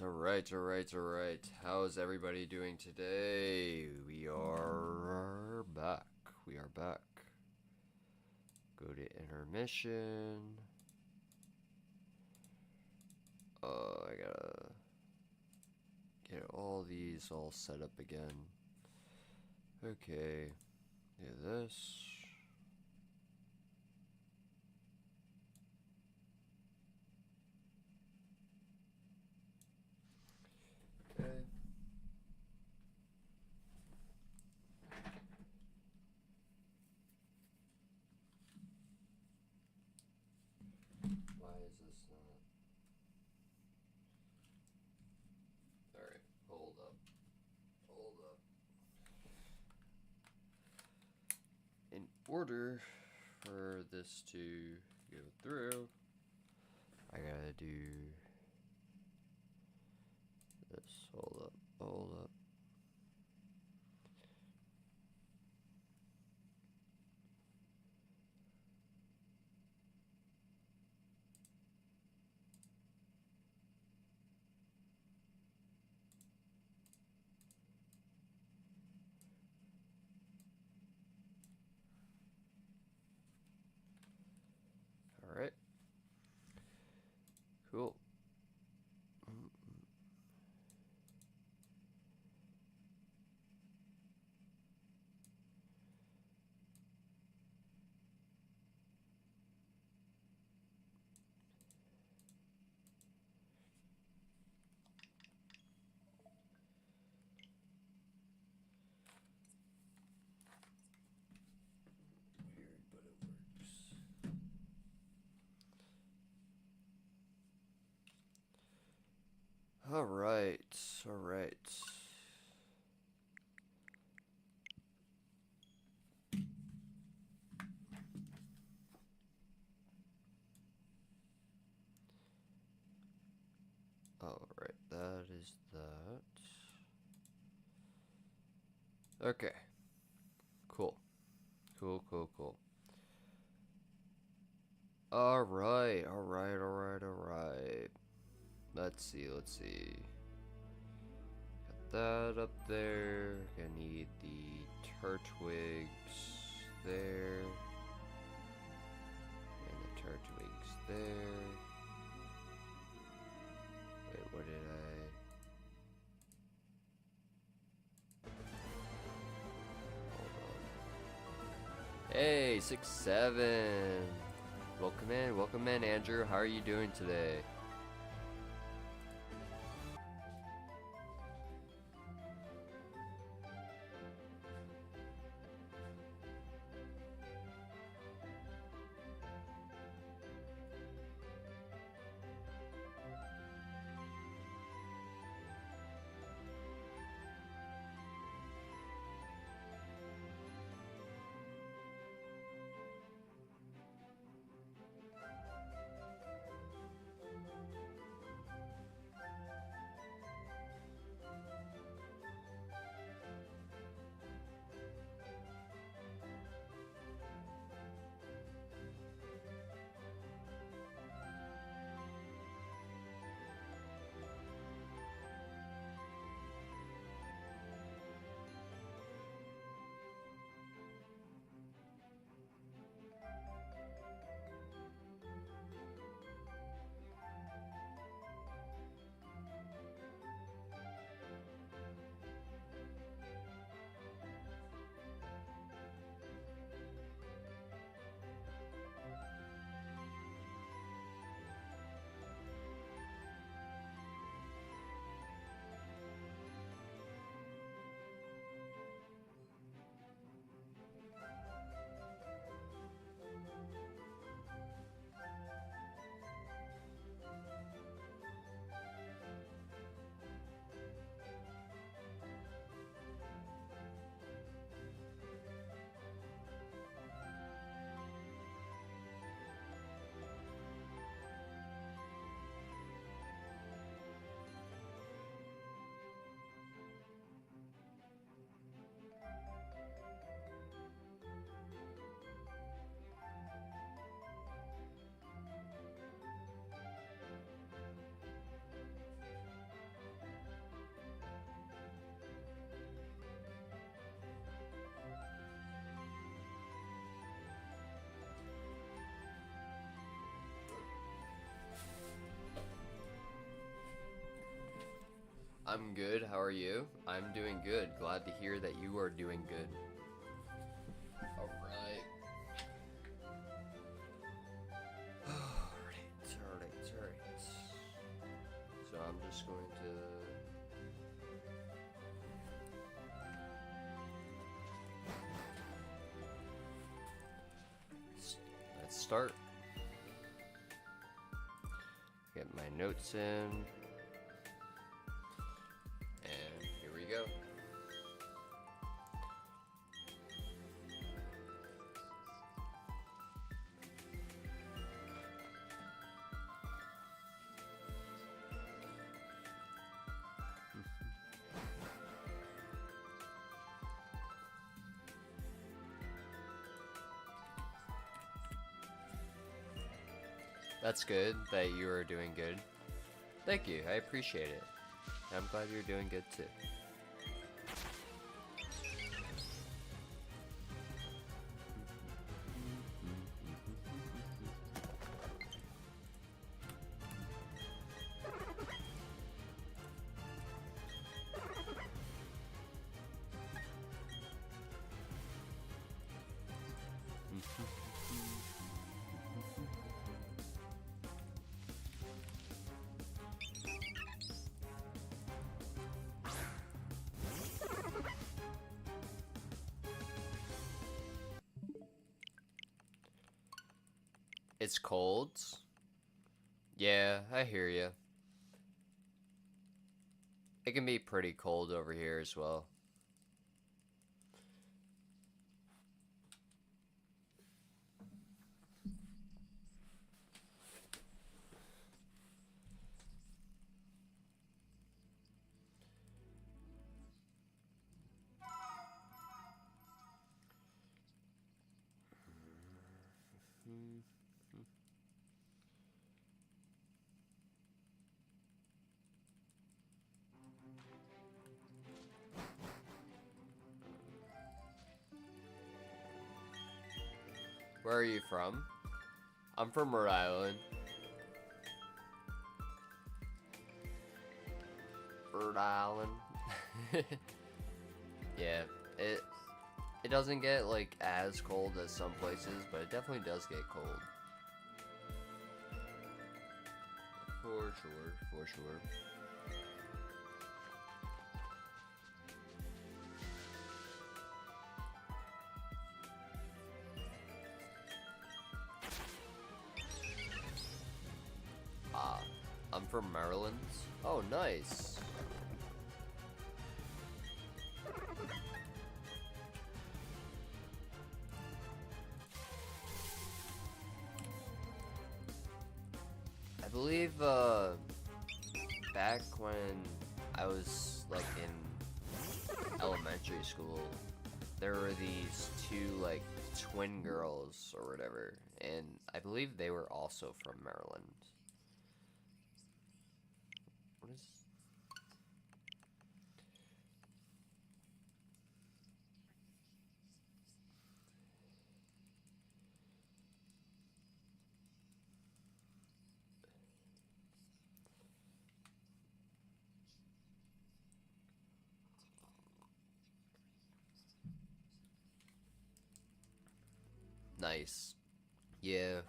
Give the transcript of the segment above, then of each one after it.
Alright. How's everybody doing today? We are back. Go to intermission. I gotta get all these all set up again. Okay, do this. Okay. Why is this not? Alright, hold up. In order for this to go through, I gotta do this. Hold up. Alright. Cool. Weird, but it works. Alright. Alright, that is that. Okay. Cool. Alright. Let's see. Got that up there. Gonna need the turtwigs there. And the turtwigs there. Wait, what did I... Hold on. Hey, 6-7. Welcome in, Andrew. How are you doing today? I'm good. How are you? I'm doing good. Glad to hear that you are doing good. Alright. Alright. So I'm just going to... Let's start. Get my notes in. And here we go. That's good that you are doing good. Thank you, I appreciate it. I'm glad you're doing good too. It's cold. Yeah, I hear you. It can be pretty cold over here as well. Where are you from? I'm from Rhode Island. Rhode Island. Yeah, it doesn't get like as cold as some places, but it definitely does get cold. For sure. I'm from Maryland. Oh, nice. I believe, back when I was, like, in elementary school, there were these two, like, twin girls or whatever, and I believe they were also from Maryland. What is... Nice. Yeah.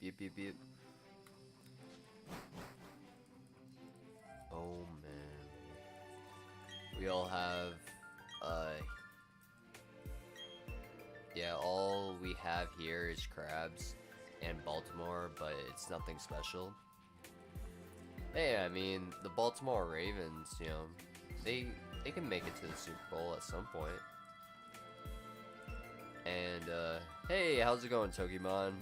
Yep. Oh man. We all have, yeah, all we have here is crabs and Baltimore, but it's nothing special. Hey, I mean, the Baltimore Ravens, you know, they can make it to the Super Bowl at some point. And, hey, how's it going, Tokimon?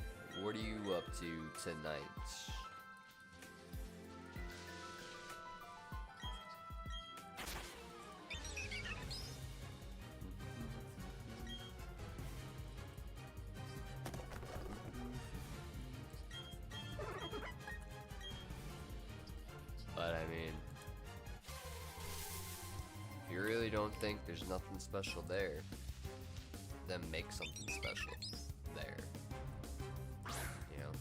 What are you up to tonight? But I mean, if you really don't think there's nothing special there, them make something special there. You know?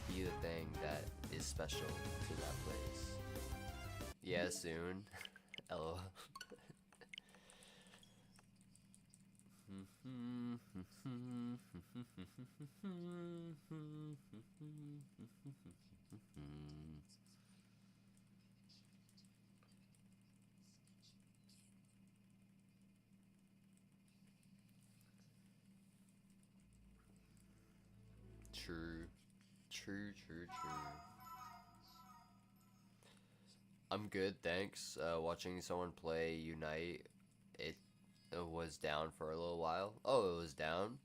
Be the thing that is special to that place. Yeah, soon. LOL. True. True, true, true. I'm good, thanks. Watching someone play Unite, it was down for a little while. Oh, it was down?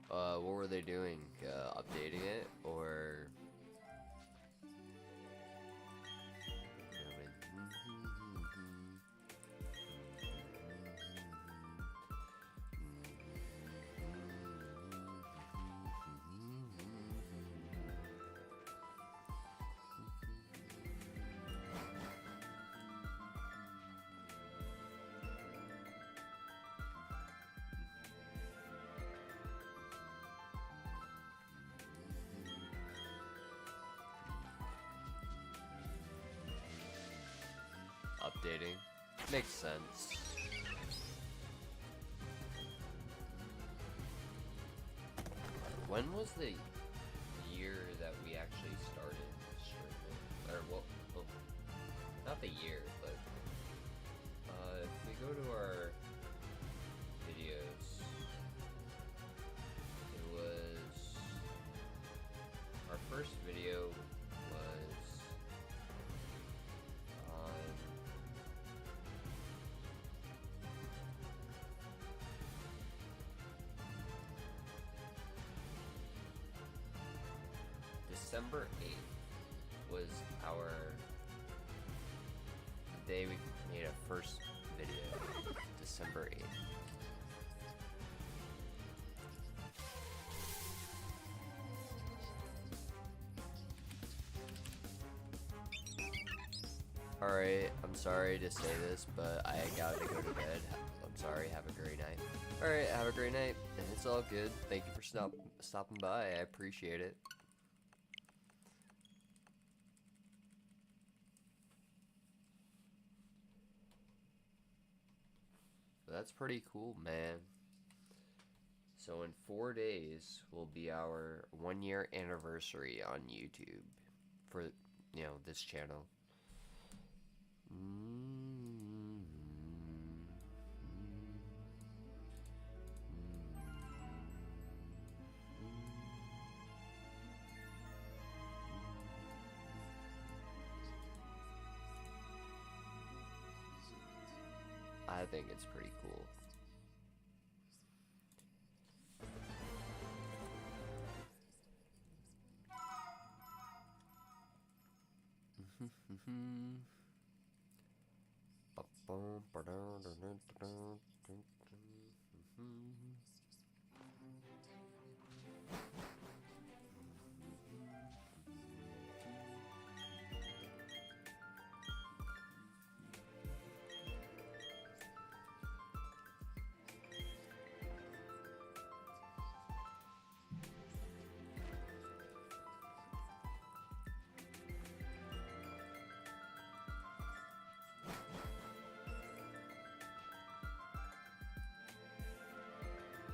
What were they doing? Updating it? Or... updating. Makes sense. When was the year that we actually started streaming? Or well, not the year, but if we go to our videos, it was our first video was on December 8th was the day we made our first video. December 8th. Alright, I'm sorry to say this, but I gotta go to bed. I'm sorry, have a great night. Alright, have a great night. It's all good. Thank you for stopping by. I appreciate it. That's pretty cool, man. So in 4 days will be our 1-year anniversary on YouTube for, you know, this channel. I think it's pretty cool.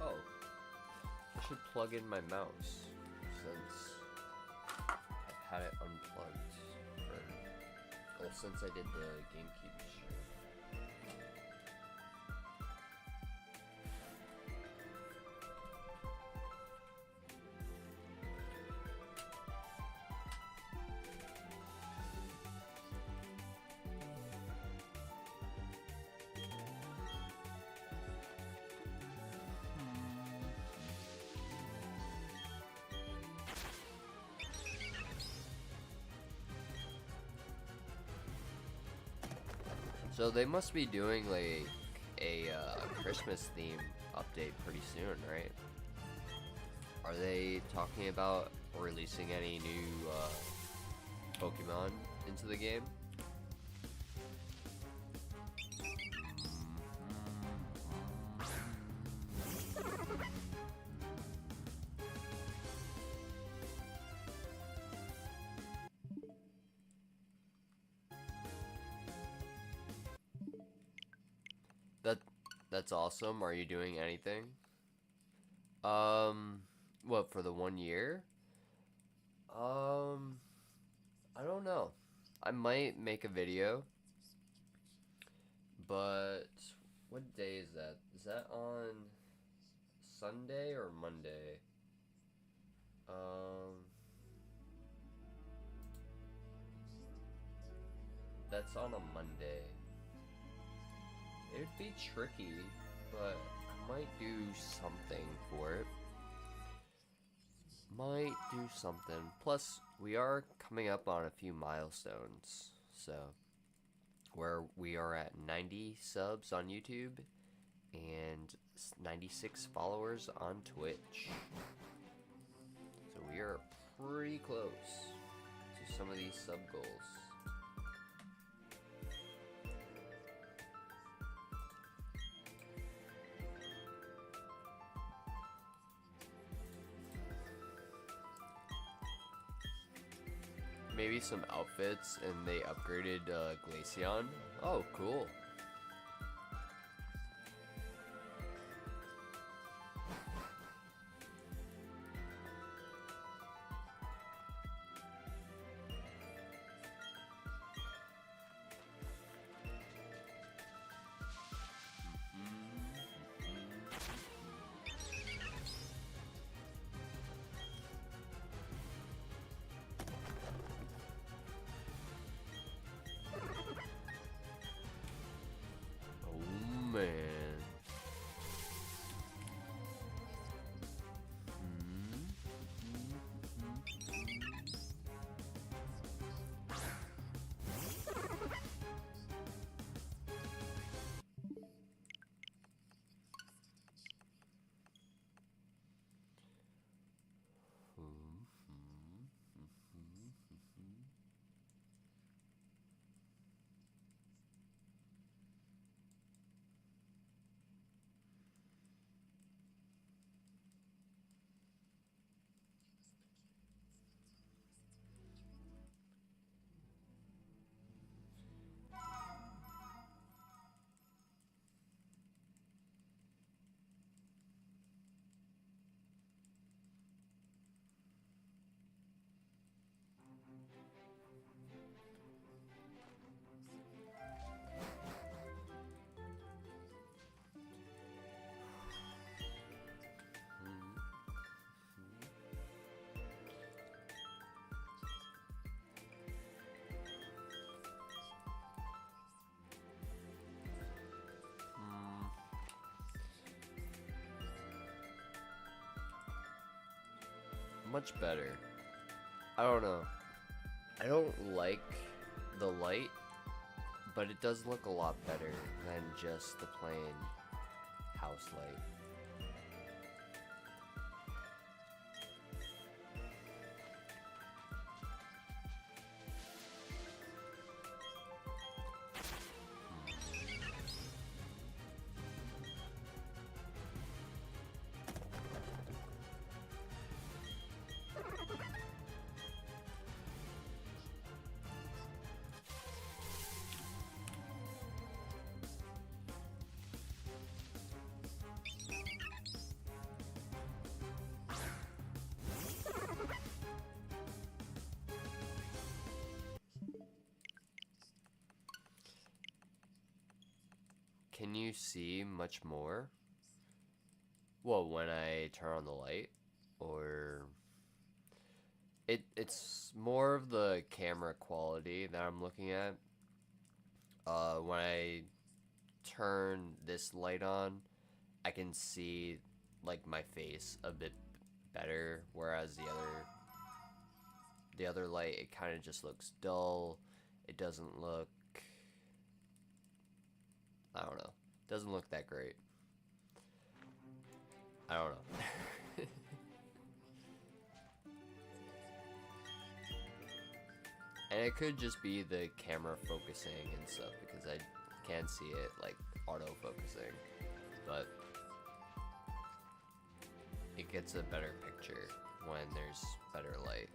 Oh, I should plug in my mouse since I've had it unplugged for, well, since I did the GameCube stream. So they must be doing like a Christmas theme update pretty soon, right? Are they talking about releasing any new Pokemon into the game? That's awesome. Are you doing anything? What, for the 1 year? Um, I don't know. I might make a video, but what day is that? Is that on Sunday or Monday? Um, that's on a Monday. It'd be tricky, but I might do something for it. Might do something. Plus, we are coming up on a few milestones. So, where we are at 90 subs on YouTube and 96 followers on Twitch. So we are pretty close to some of these sub goals. Maybe some outfits, and they upgraded Glaceon. Oh, cool. Man. Much better. I don't know. I don't like the light, but it does look a lot better than just the plain house light. Can you see much more? Well, when I turn on the light? Or... It's more of the camera quality that I'm looking at. When I turn this light on, I can see, like, my face a bit better, whereas the other light, it kind of just looks dull. It doesn't look... I don't know. Doesn't look that great. I don't know. And it could just be the camera focusing and stuff, because I can see it, like, auto-focusing. But it gets a better picture when there's better light.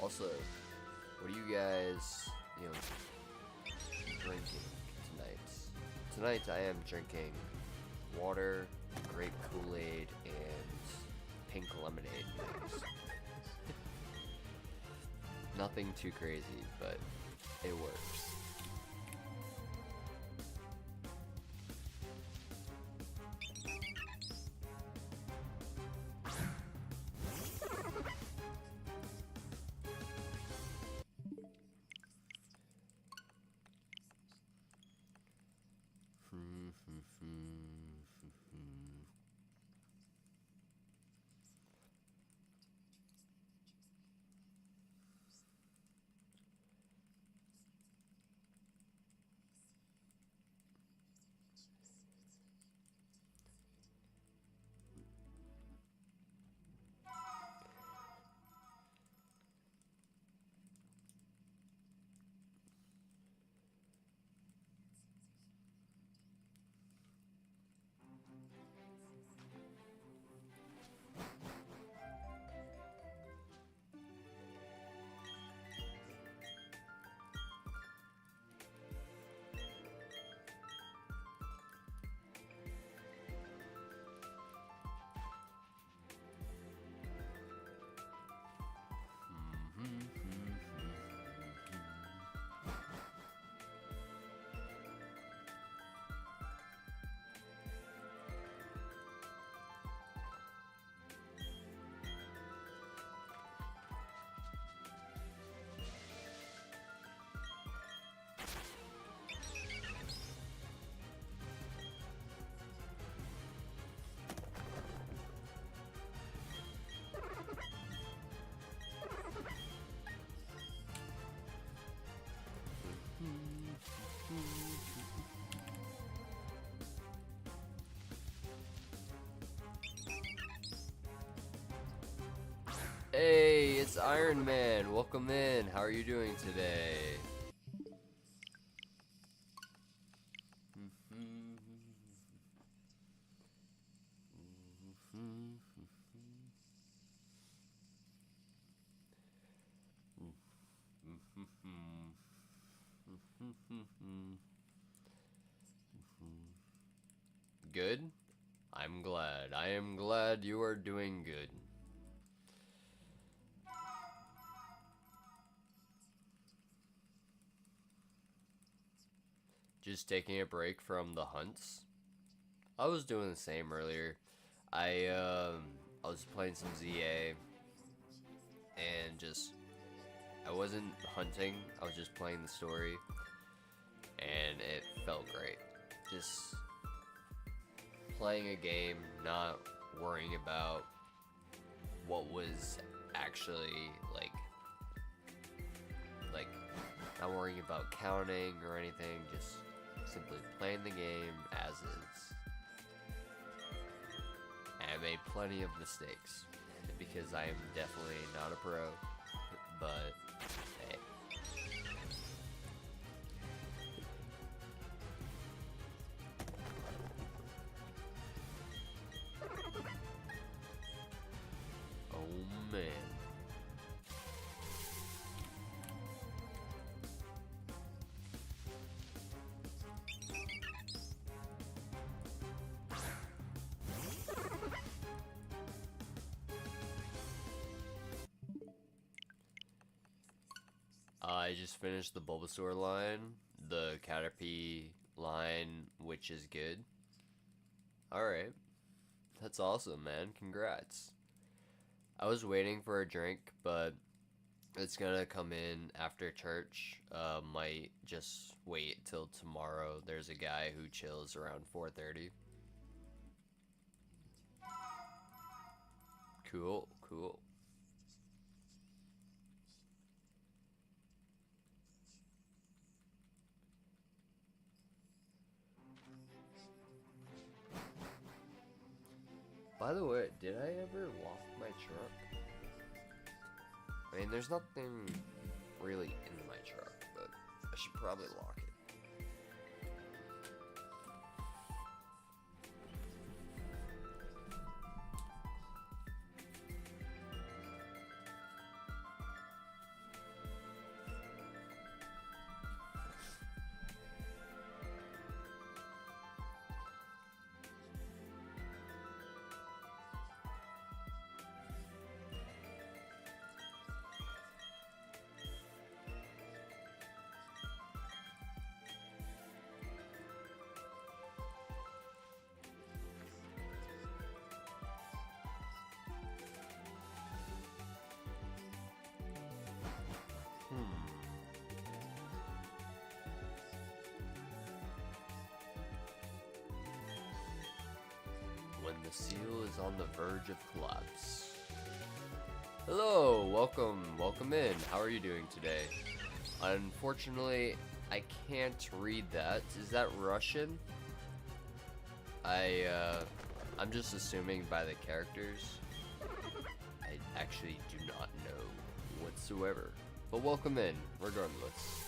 Also, what are you guys, drinking tonight? Tonight I am drinking water, grape Kool-Aid, and pink lemonade mix. Nothing too crazy, but it works. Hey, it's Iron Man. Welcome in. How are you doing today? Good? I'm glad. I am glad you are doing good. Just taking a break from the hunts. I was doing the same earlier. I was playing some ZA and I wasn't hunting. I was just playing the story and it felt great. Just playing a game, not worrying about what was actually like not worrying about counting or anything, just simply playing the game as is. And I made plenty of mistakes because I am definitely not a pro, but hey. Oh man. I just finished the Bulbasaur line, the Caterpie line, which is good. Alright. That's awesome, man. Congrats. I was waiting for a drink, but it's gonna come in after church. Might just wait till tomorrow. There's a guy who chills around 4:30. Cool, cool. By the way, did I ever lock my truck? I mean, there's nothing really in my truck, but I should probably lock it. when the seal is on the verge of collapse. Hello, welcome in. How are you doing today? Unfortunately, I can't read that. Is that Russian? I'm just assuming by the characters. I actually do not know whatsoever. But welcome in, regardless.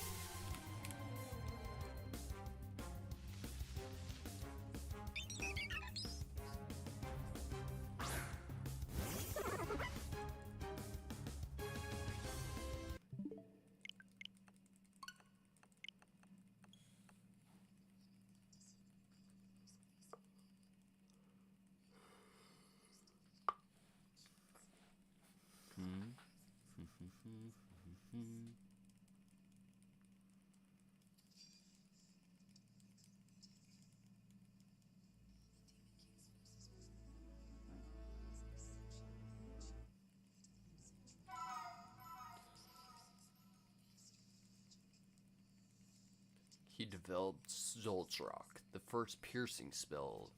He developed Zoltrok, the first piercing spell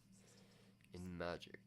in magic.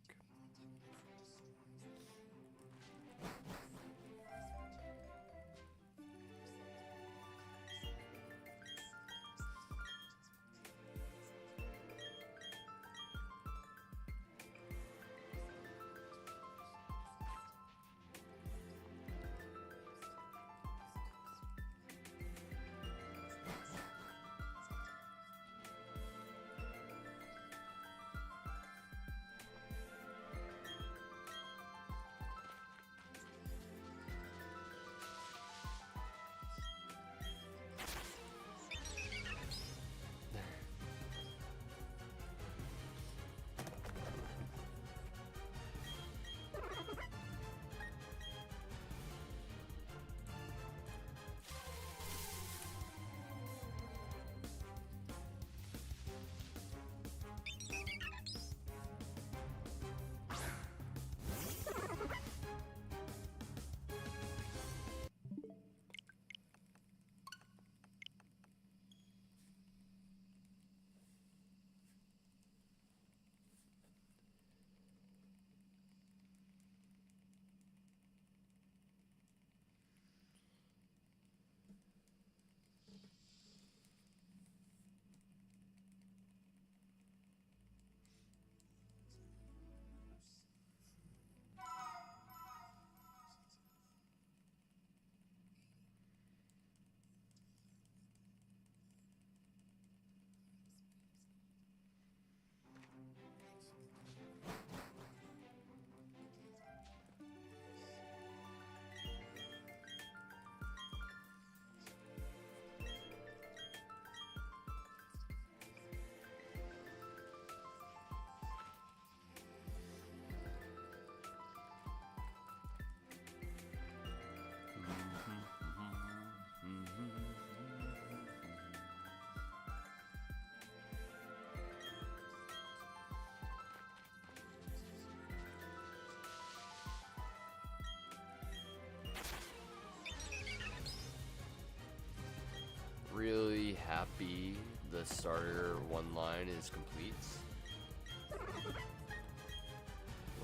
Really happy the starter one line is complete.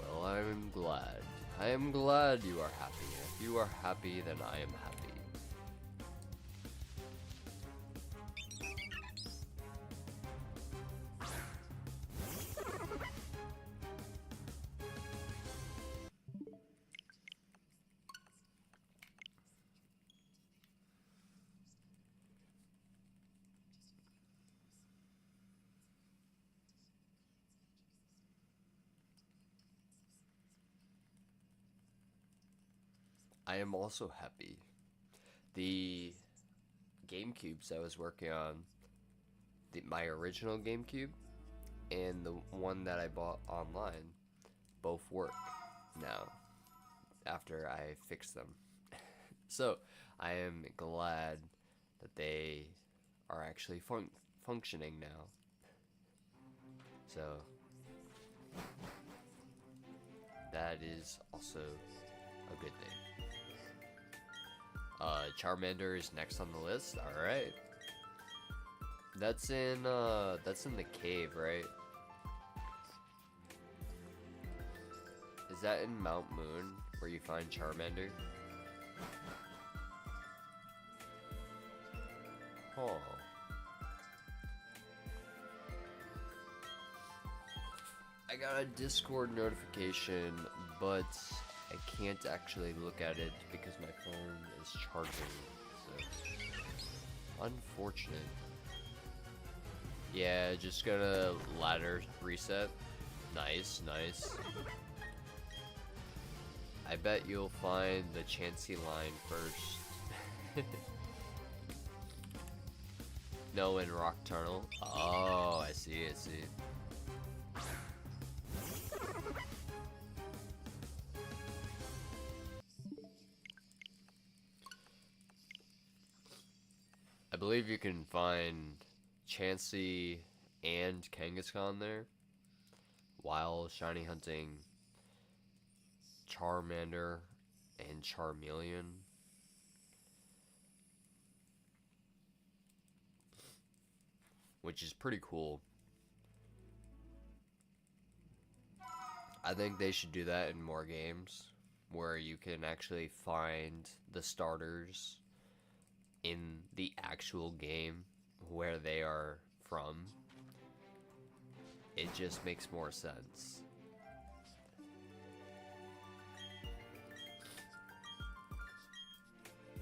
Well, I'm glad. I am glad you are happy. If you are happy, then I am happy. I am also happy. The GameCubes I was working on, my original GameCube and the one that I bought online, both work now after I fixed them. So I am glad that they are actually functioning now. So that is also a good thing. Charmander is next on the list. All right. That's in the cave, right? that in Mount Moon where you find Charmander? Oh. I got a Discord notification, but I can't actually look at it because my phone is charging, so unfortunate. Yeah, just gonna ladder reset. Nice, nice. I bet you'll find the Chansey line first. No, in Rock Tunnel. Oh, I see, I see. I believe you can find Chansey and Kangaskhan there while shiny hunting Charmander and Charmeleon. Which is pretty cool. I think they should do that in more games where you can actually find the starters in the actual game where they are from. It just makes more sense.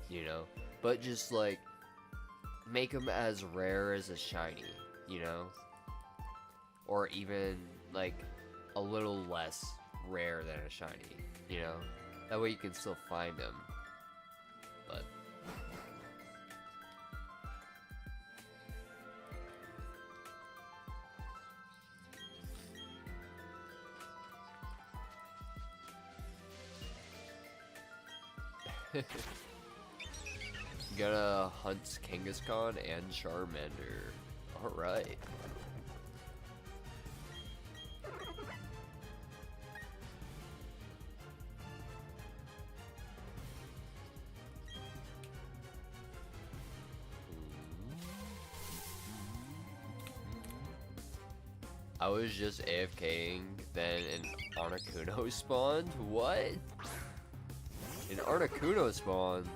You know? But just like make them as rare as a shiny, you know? Or even like a little less rare than a shiny, you know? That way you can still find them. But gonna hunt Kangaskhan and Charmander. Alright. I was just AFKing, then an Articuno spawned? What? An Articuno spawned?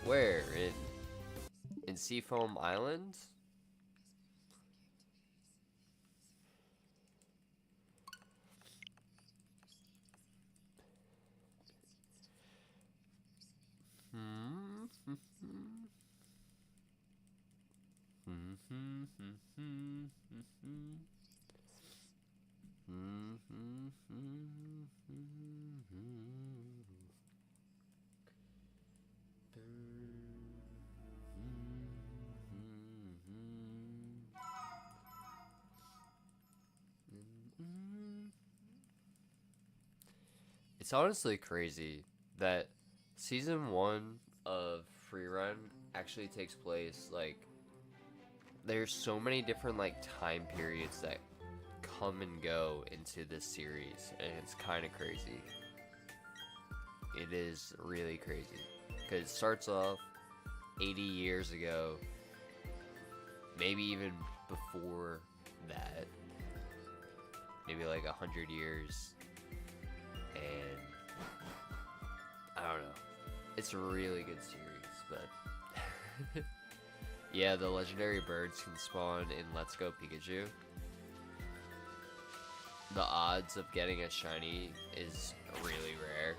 Where? In Seafoam Island? It's honestly crazy that season 1 of Freerun actually takes place, like, there's so many different, like, time periods that come and go into this series, and it's kind of crazy. It is really crazy, because it starts off 80 years ago, maybe even before that, maybe like 100 years, and I don't know. It's a really good series, but yeah, the legendary birds can spawn in Let's Go Pikachu. The odds of getting a shiny is really rare.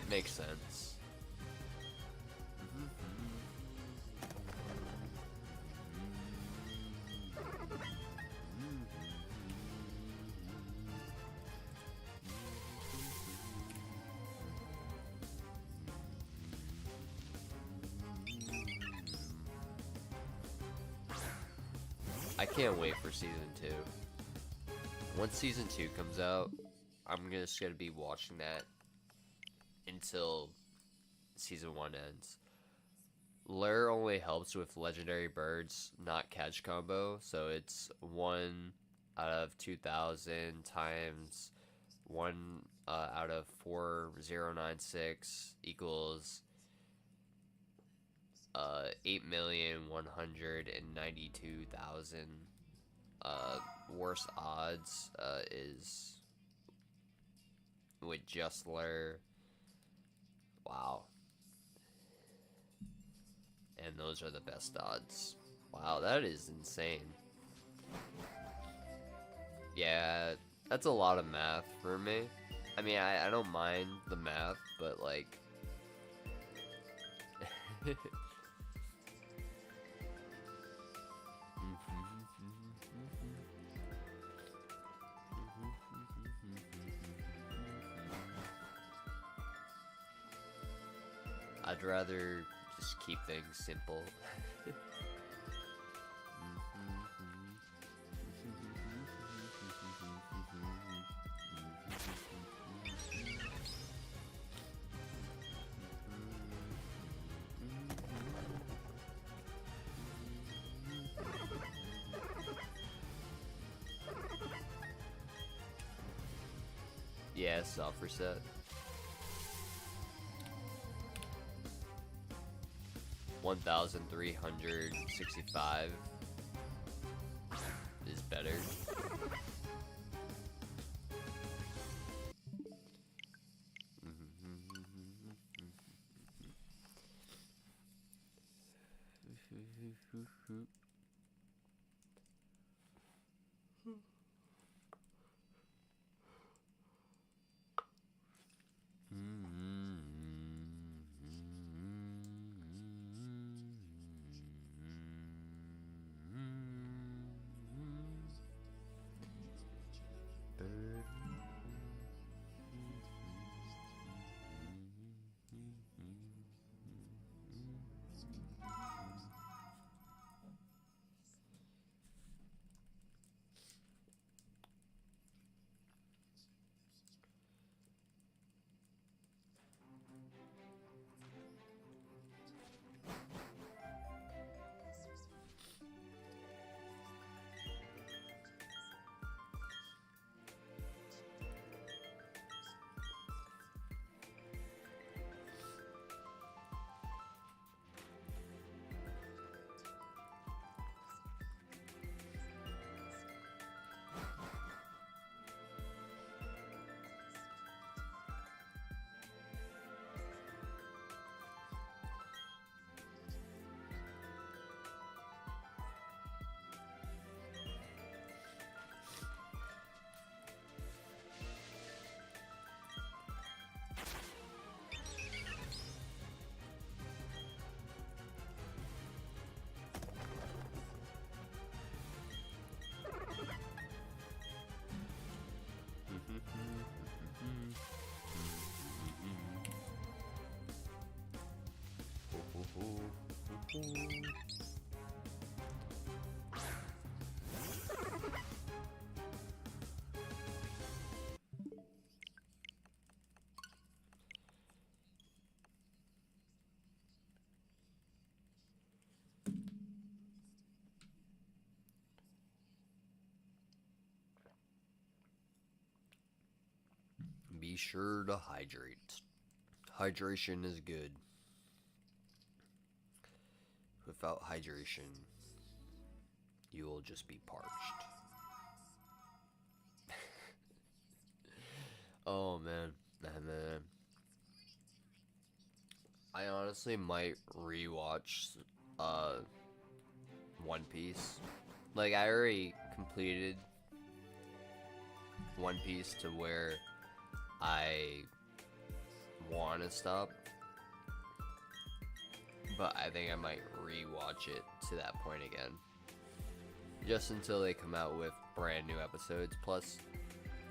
Makes sense. I can't wait for season 2. Once season 2 comes out, I'm just gonna be watching that until season 1 ends. Lure only helps with legendary birds, not catch combo, so it's 1 out of 2,000 times 1 out of 4096 equals 8,192,000. Worst odds is with Justler. Wow. And those are the best odds. Wow, that is insane. Yeah, that's a lot of math for me. I mean, I don't mind the math, but like... I'd rather just keep things simple. Yeah, soft reset. $1,365 is better. Be sure to hydrate. Hydration is good. Without hydration, you will just be parched. Oh man, man. I honestly might rewatch One Piece. Like, I already completed One Piece to where I want to stop, but I think I might rewatch it to that point again, just until they come out with brand new episodes. Plus,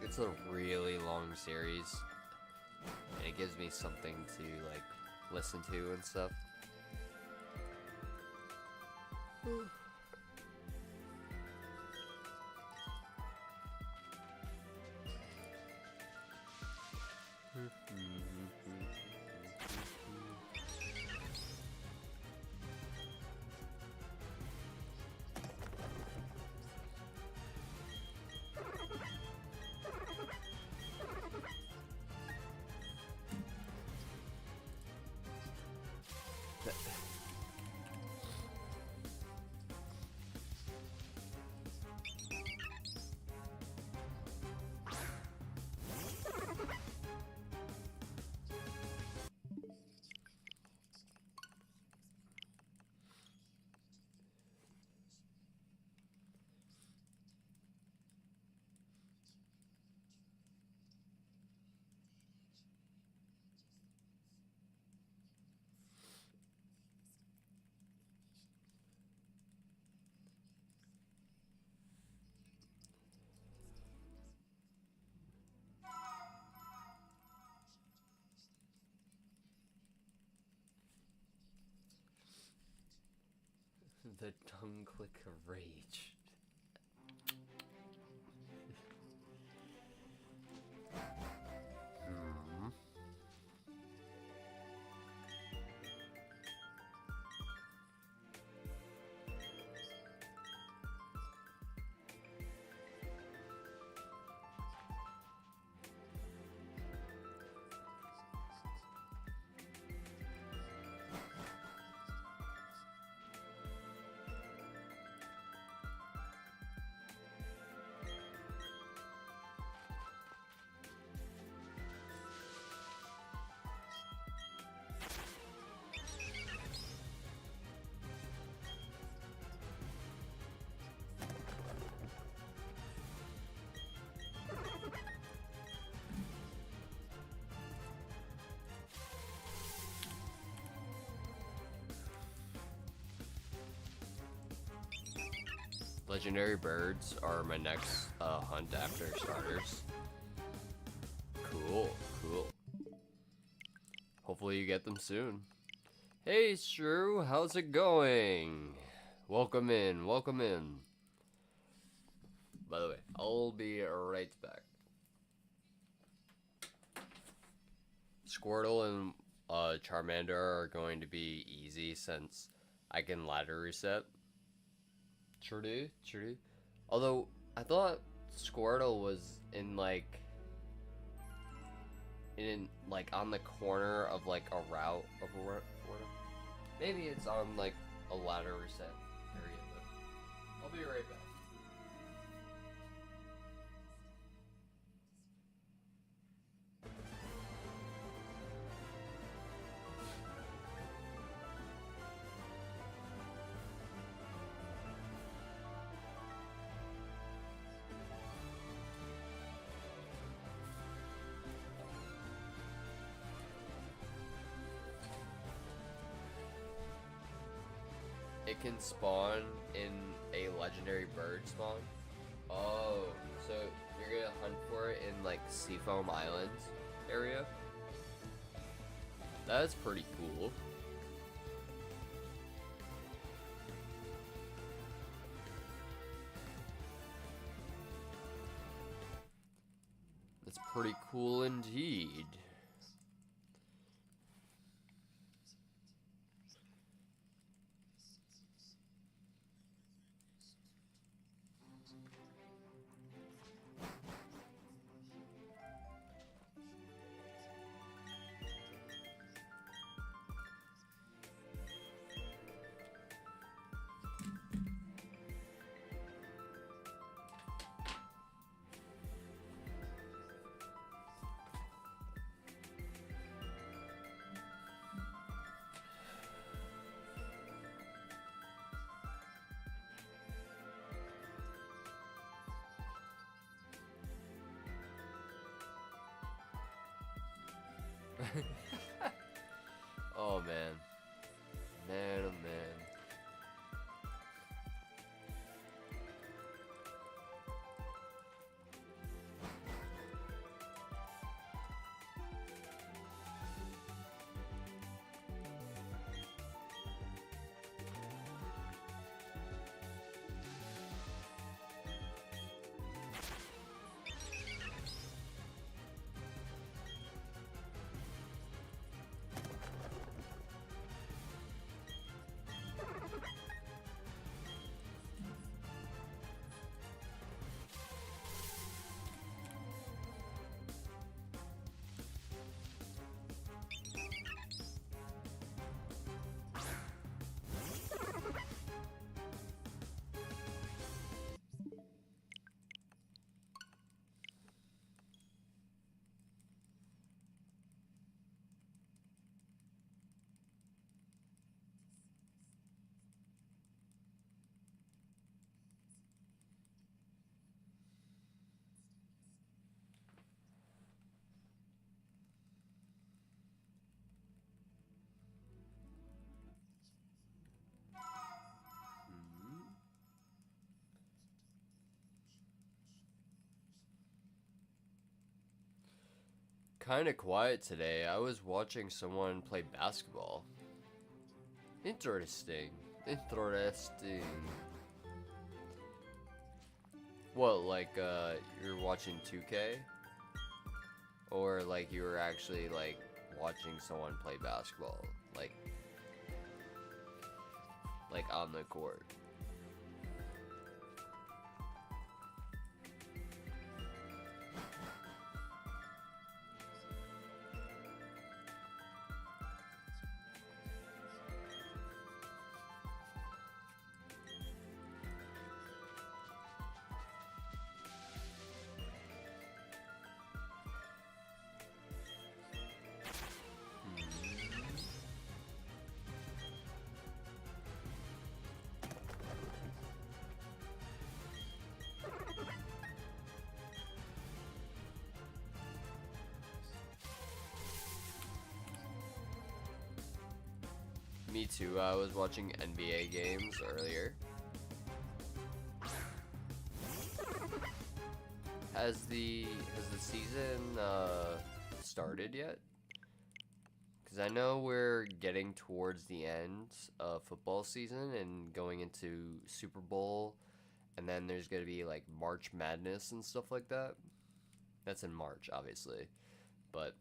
it's a really long series, and it gives me something to like listen to and stuff. The tongue click of rage. Hmm. Legendary birds are my next hunt after starters. Cool, cool. Hopefully you get them soon. Hey Shrew, how's it going? Welcome in, welcome in. By the way, I'll be right back. Squirtle and Charmander are going to be easy since I can ladder reset. True. Although, I thought Squirtle was in like on the corner of like a route of a route. Maybe it's on like a ladder reset area, but I'll be right back. It can spawn in a legendary bird spawn. Oh, so you're gonna hunt for it in like Seafoam Islands area? That's pretty cool. That's pretty cool indeed. Oh man. Man, oh man. Kinda quiet today. I was watching someone play basketball. Interesting. Interesting. What, like, you're watching 2K? Or, like, you were actually, like, watching someone play basketball? Like on the court? Me too, I was watching NBA games earlier. Has the season started yet? Because I know we're getting towards the end of football season and going into Super Bowl, and then there's gonna be like March Madness and stuff like that. That's in March, obviously, but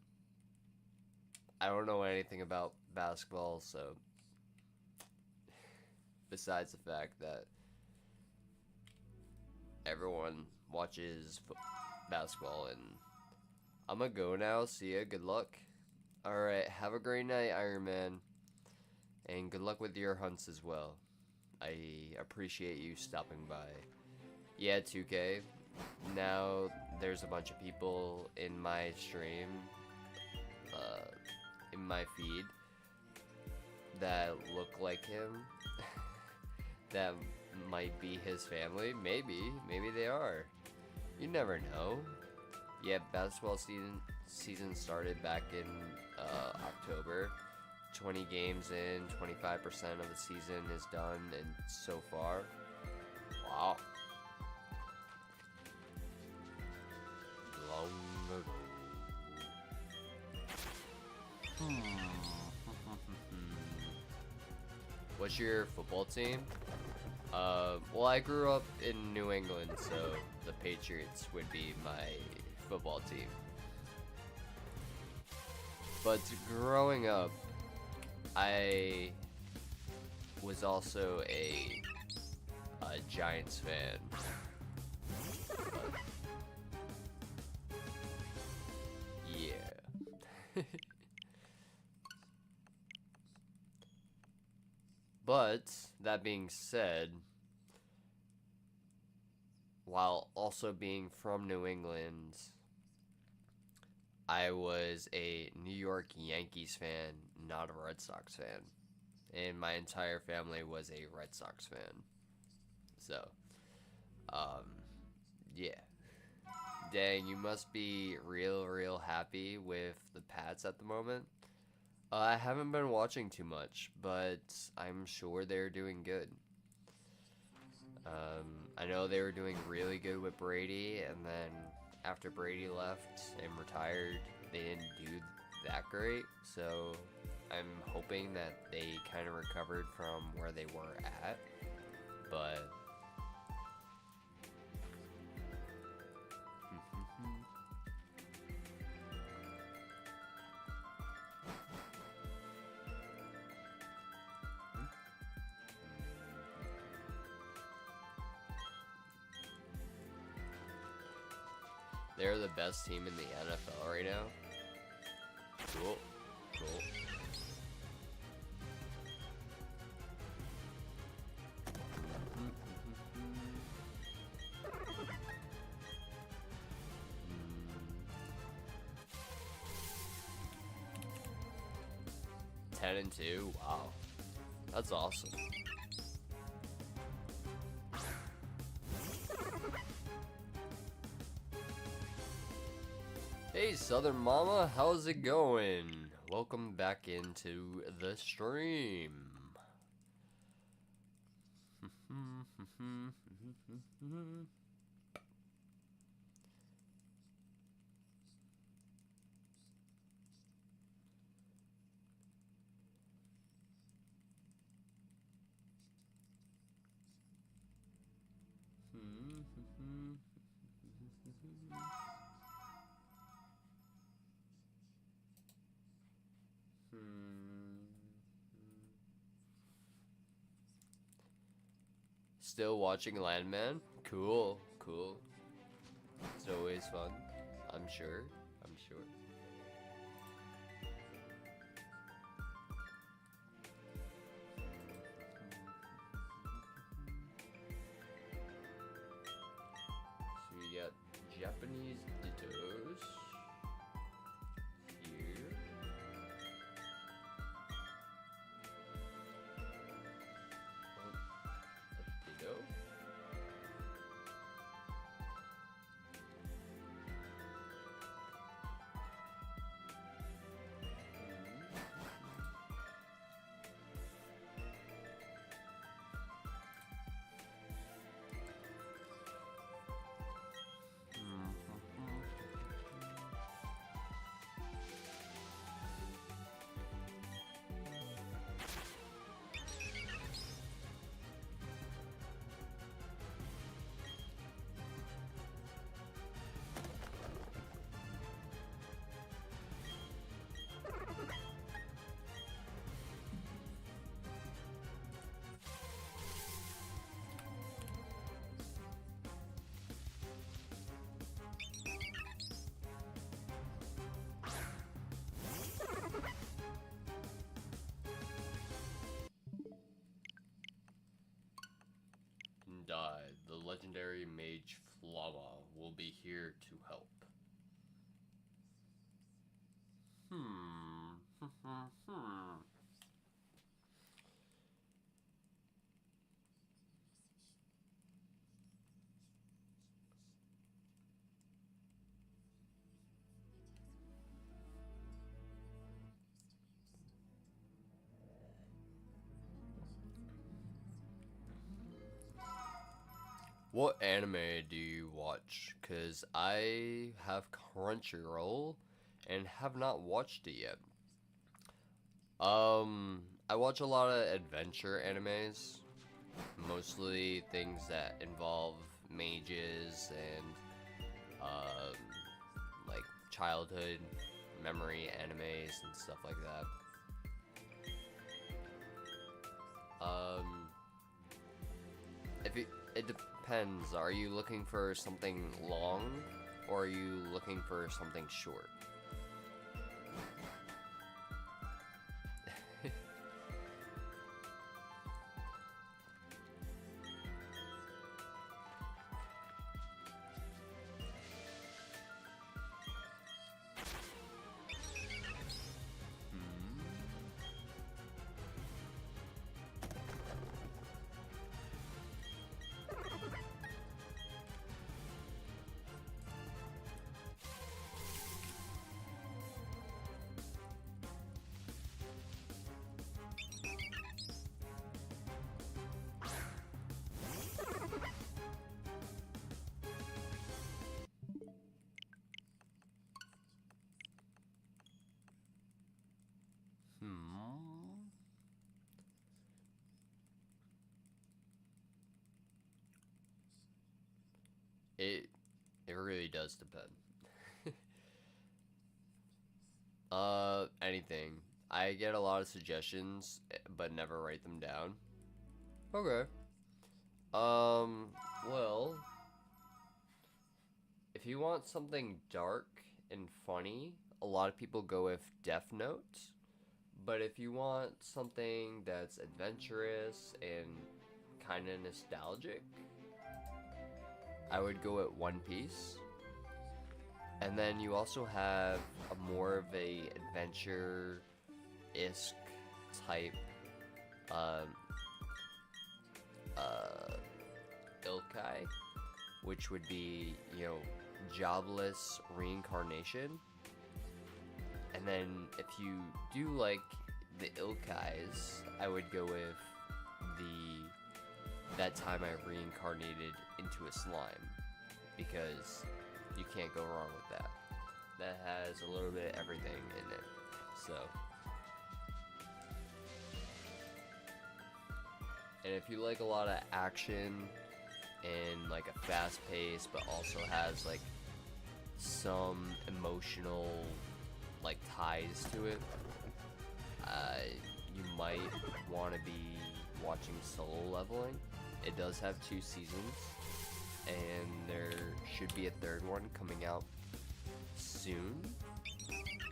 I don't know anything about basketball, so besides the fact that everyone watches basketball, and I'm gonna go now. See ya. Good luck. Alright, have a great night, Iron Man. And good luck with your hunts as well. I appreciate you stopping by. Yeah, 2K. Now there's a bunch of people in my stream, in my feed, that look like him. That might be his family. Maybe they are. You never know. Yeah, basketball season started back in October. 20 games in, 25% of the season is done, and so far, wow. Long ago. What's your football team? Well, I grew up in New England, so the Patriots would be my football team. But growing up, I was also a Giants fan. But, yeah. But, that being said, while also being from New England, I was a New York Yankees fan, not a Red Sox fan. And my entire family was a Red Sox fan. So, yeah. Dang, you must be real happy with the Pats at the moment. I haven't been watching too much, but I'm sure they're doing good. I know they were doing really good with Brady, and then after Brady left and retired, they didn't do that great. So I'm hoping that they kind of recovered from where they were at, but they're the best team in the NFL right now. Cool. 10-2. Wow, that's awesome. Hey Southern Mama, how's it going? Welcome back into the stream. Still watching Landman? Cool, cool. It's always fun. I'm sure. I'm sure. So we got Japanese dittos here. A ditto. Die. The legendary mage Flama will be here to help. What anime do you watch? Cause I have Crunchyroll and have not watched it yet. I watch a lot of adventure animes, mostly things that involve mages and like childhood memory animes and stuff like that. If it depends. Are you looking for something long, or are you looking for something short? It it really does depend. Anything. I get a lot of suggestions, but never write them down. Okay. Well, if you want something dark and funny, a lot of people go with Death Note. But if you want something that's adventurous and kind of nostalgic, I would go at One Piece. And then you also have a more of a adventure-esque type um, Ilkai, which would be, you know, jobless reincarnation. And then if you do like the Ilkais, I would go with that time I reincarnated into a slime, because you can't go wrong with that. That has a little bit of everything in it. So, and if you like a lot of action in like a fast pace, but also has like some emotional like ties to it, you might want to be watching Solo Leveling. It does have 2 seasons, and there should be a 3rd one coming out soon,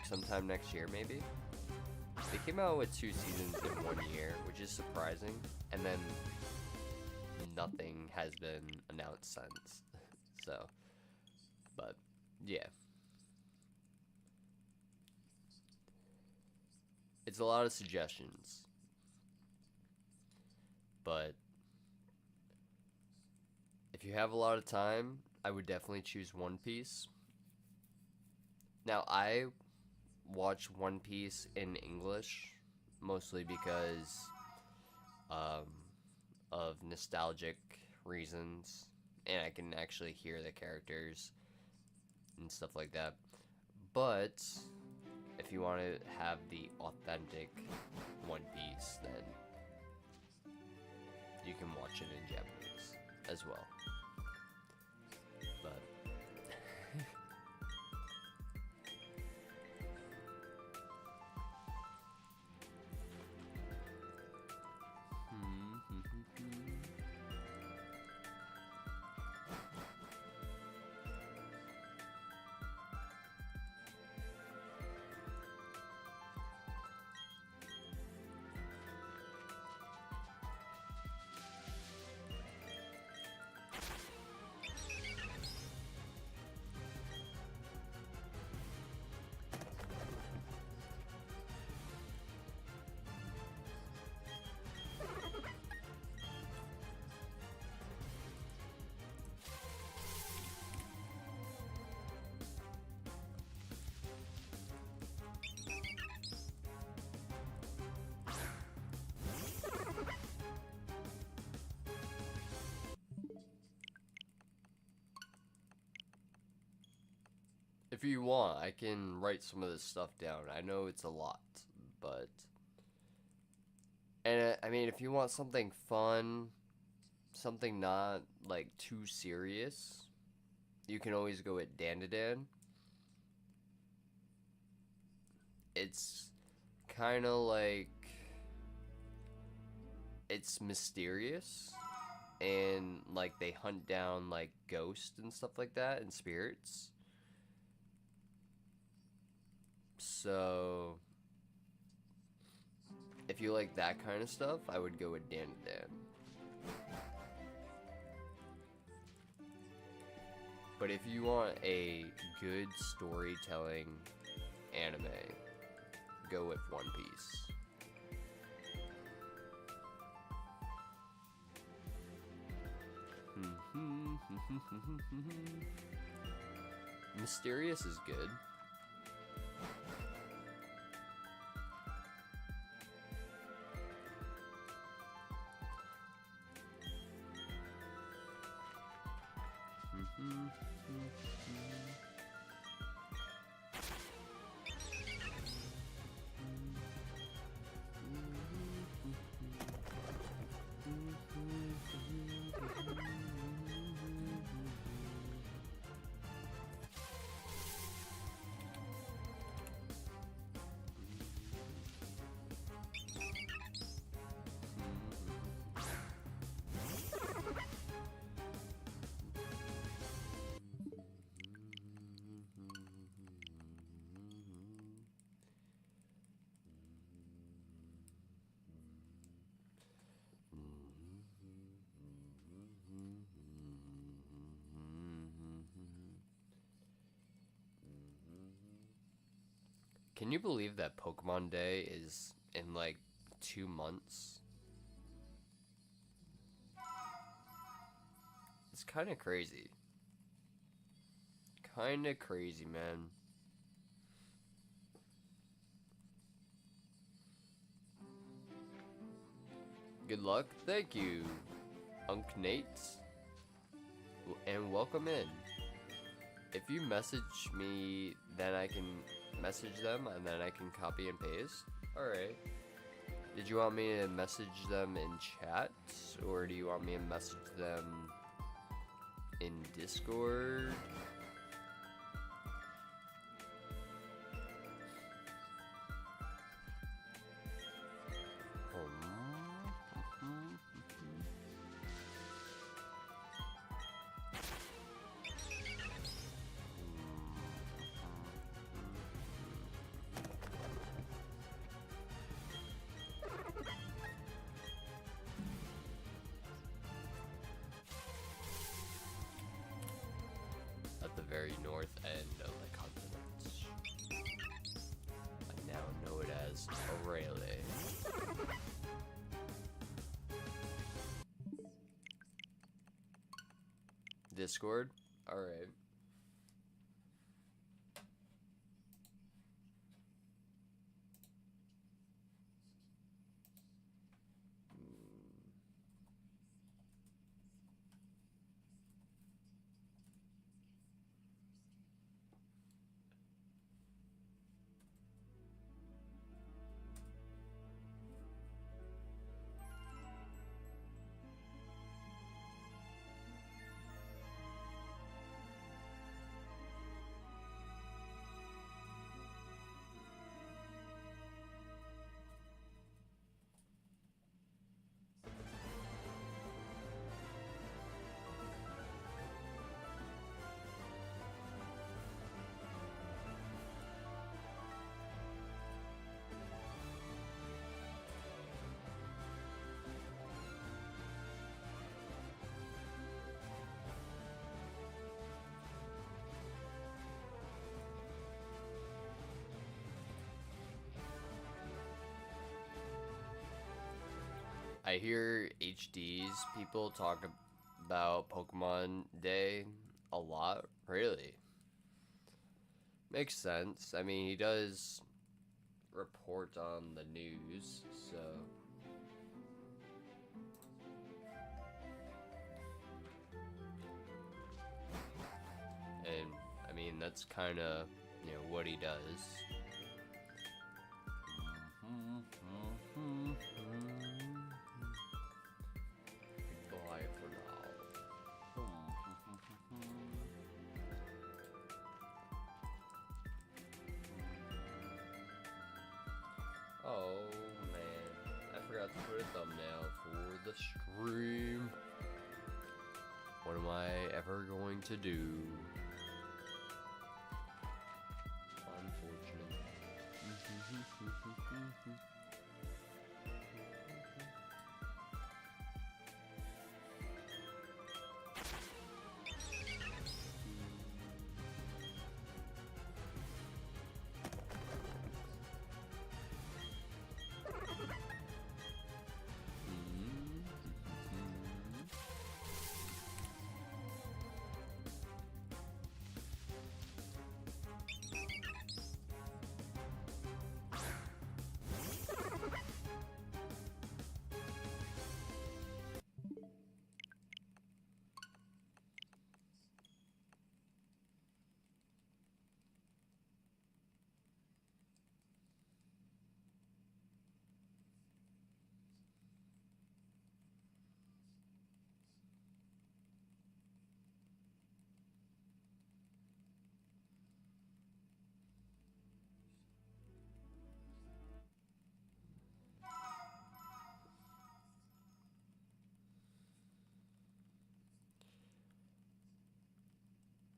sometime next year maybe. They came out with 2 seasons in 1 year, which is surprising, and then nothing has been announced since. So, but yeah. It's a lot of suggestions, but if you have a lot of time, I would definitely choose One Piece. Now, I watch One Piece in English, mostly because um, of nostalgic reasons, and I can actually hear the characters and stuff like that. But if you want to have the authentic One Piece, then you can watch it in Japanese as well. But if you want, I can write some of this stuff down. I know it's a lot, but and I mean, if you want something fun, something not like too serious, you can always go with Dandadan. It's kind of like it's mysterious, and like they hunt down like ghosts and stuff like that and spirits. So if you like that kind of stuff, I would go with Dandadan. But if you want a good storytelling anime, go with One Piece. Mysterious is good. Can you believe that Pokemon Day is in like 2 months? It's kind of crazy. Kind of crazy, man. Good luck. Thank you, Unknate. And welcome in. If you message me, then I can message them and then I can copy and paste. Alright. Did you want me to message them in chat? Or do you want me to message them in Discord. At the very north end of the continent. I now know it as Aurelia. Discord? Alright. I hear HD's people talk about Pokemon Day a lot. Really? Makes sense. I mean, he does report on the news, so... And, I mean, that's kind of, you know, what he does. Bye for now. Oh, man. I forgot to put a thumbnail for the stream. What am I ever going to do? Unfortunate.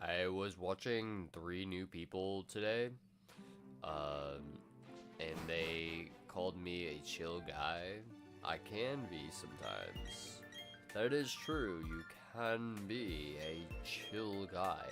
I was watching 3 New People today, and they called me a chill guy. I can be sometimes. That is true, you can be a chill guy.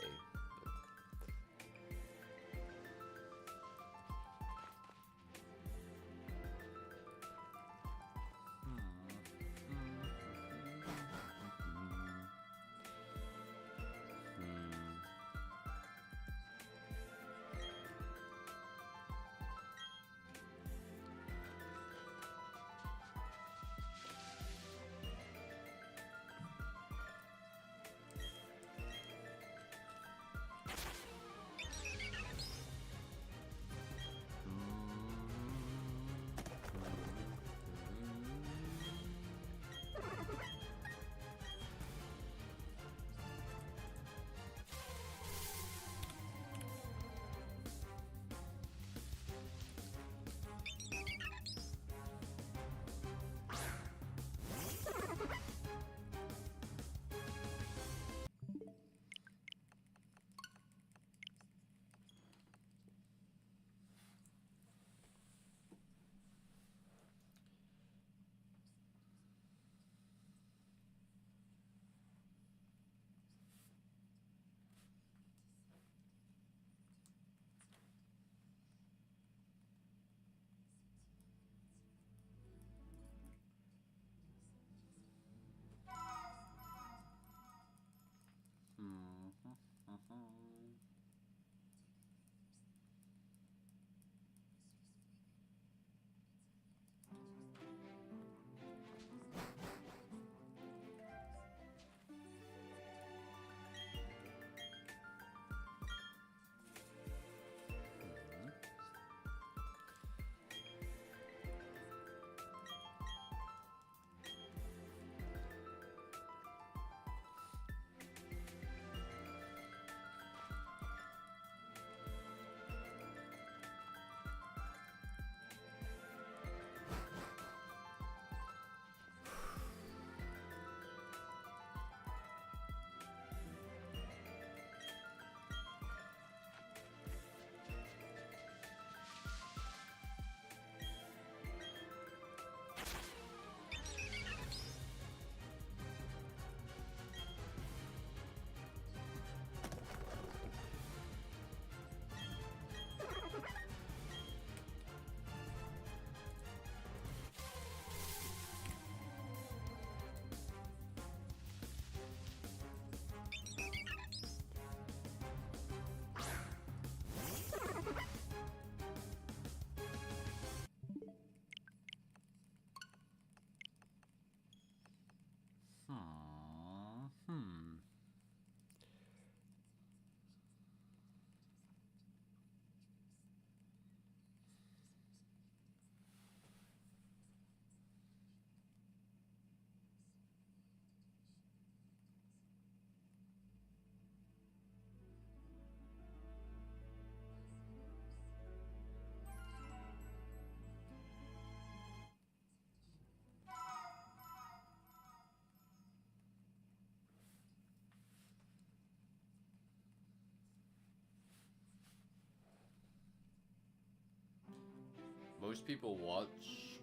most people watch,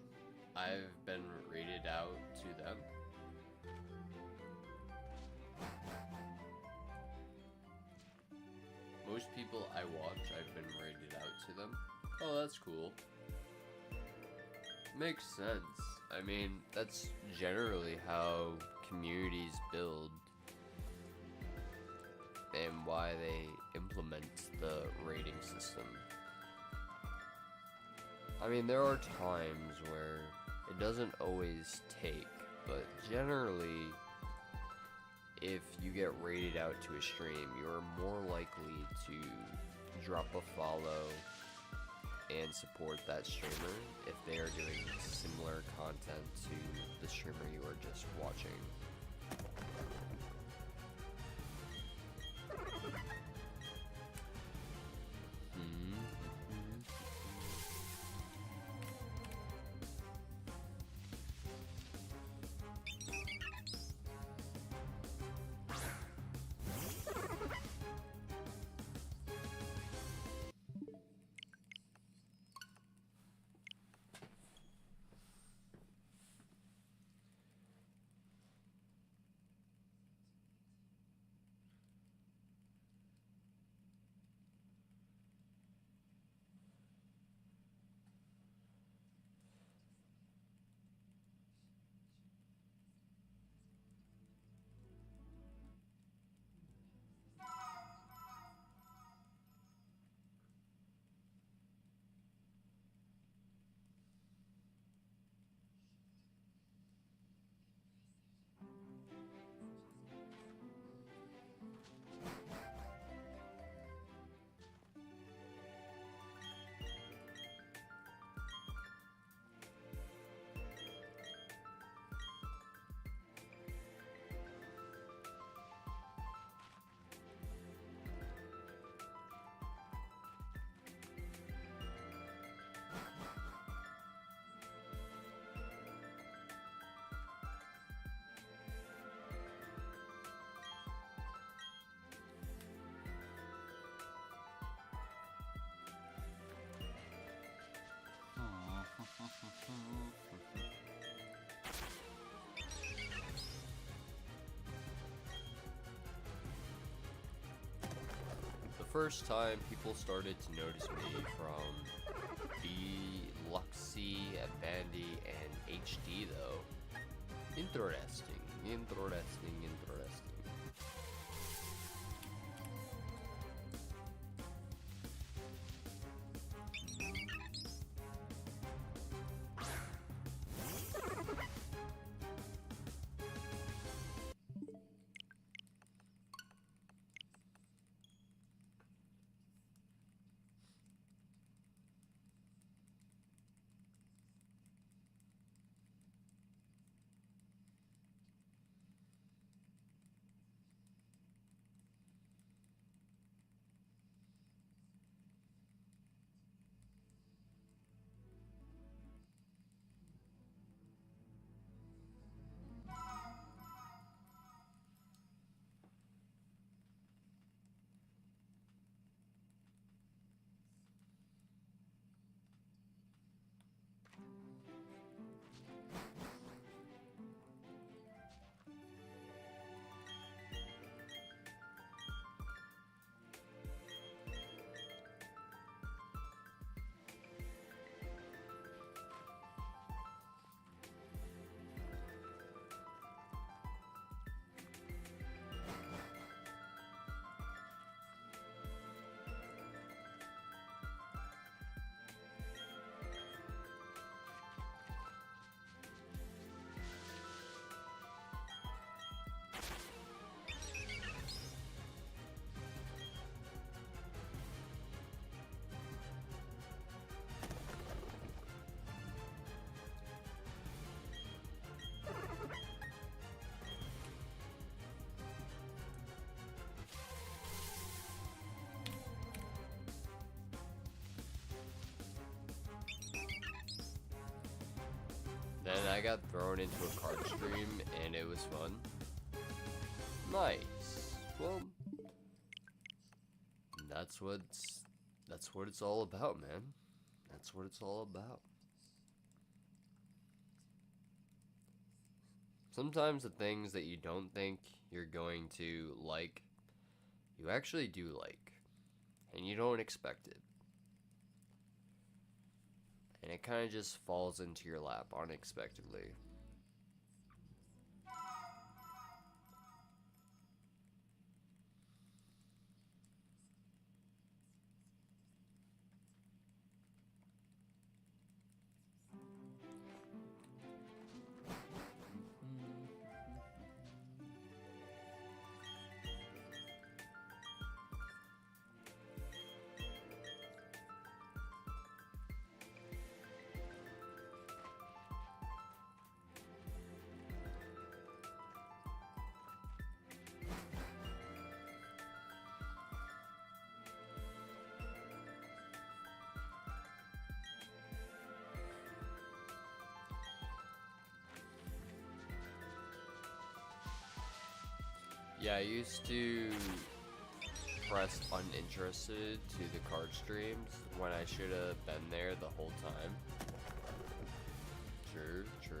I've been rated out to them. Most people I watch, I've been rated out to them. Oh, that's cool. Makes sense. I mean, that's generally how communities build and why they implement the rating system. I mean, there are times where it doesn't always take, but generally, if you get rated out to a stream, you're more likely to drop a follow and support that streamer if they are doing similar content to the streamer you are just watching. The first time people started to notice me from B, Luxy, Bandy, and HD though. Interesting. Then I got thrown into a card stream and it was fun. Nice. Well, that's what it's all about, man. That's what it's all about. Sometimes the things that you don't think you're going to like, you actually do like, and you don't expect it. And it kind of just falls into your lap unexpectedly. Yeah, I used to press uninterested to the card streams when I should have been there the whole time. True, true.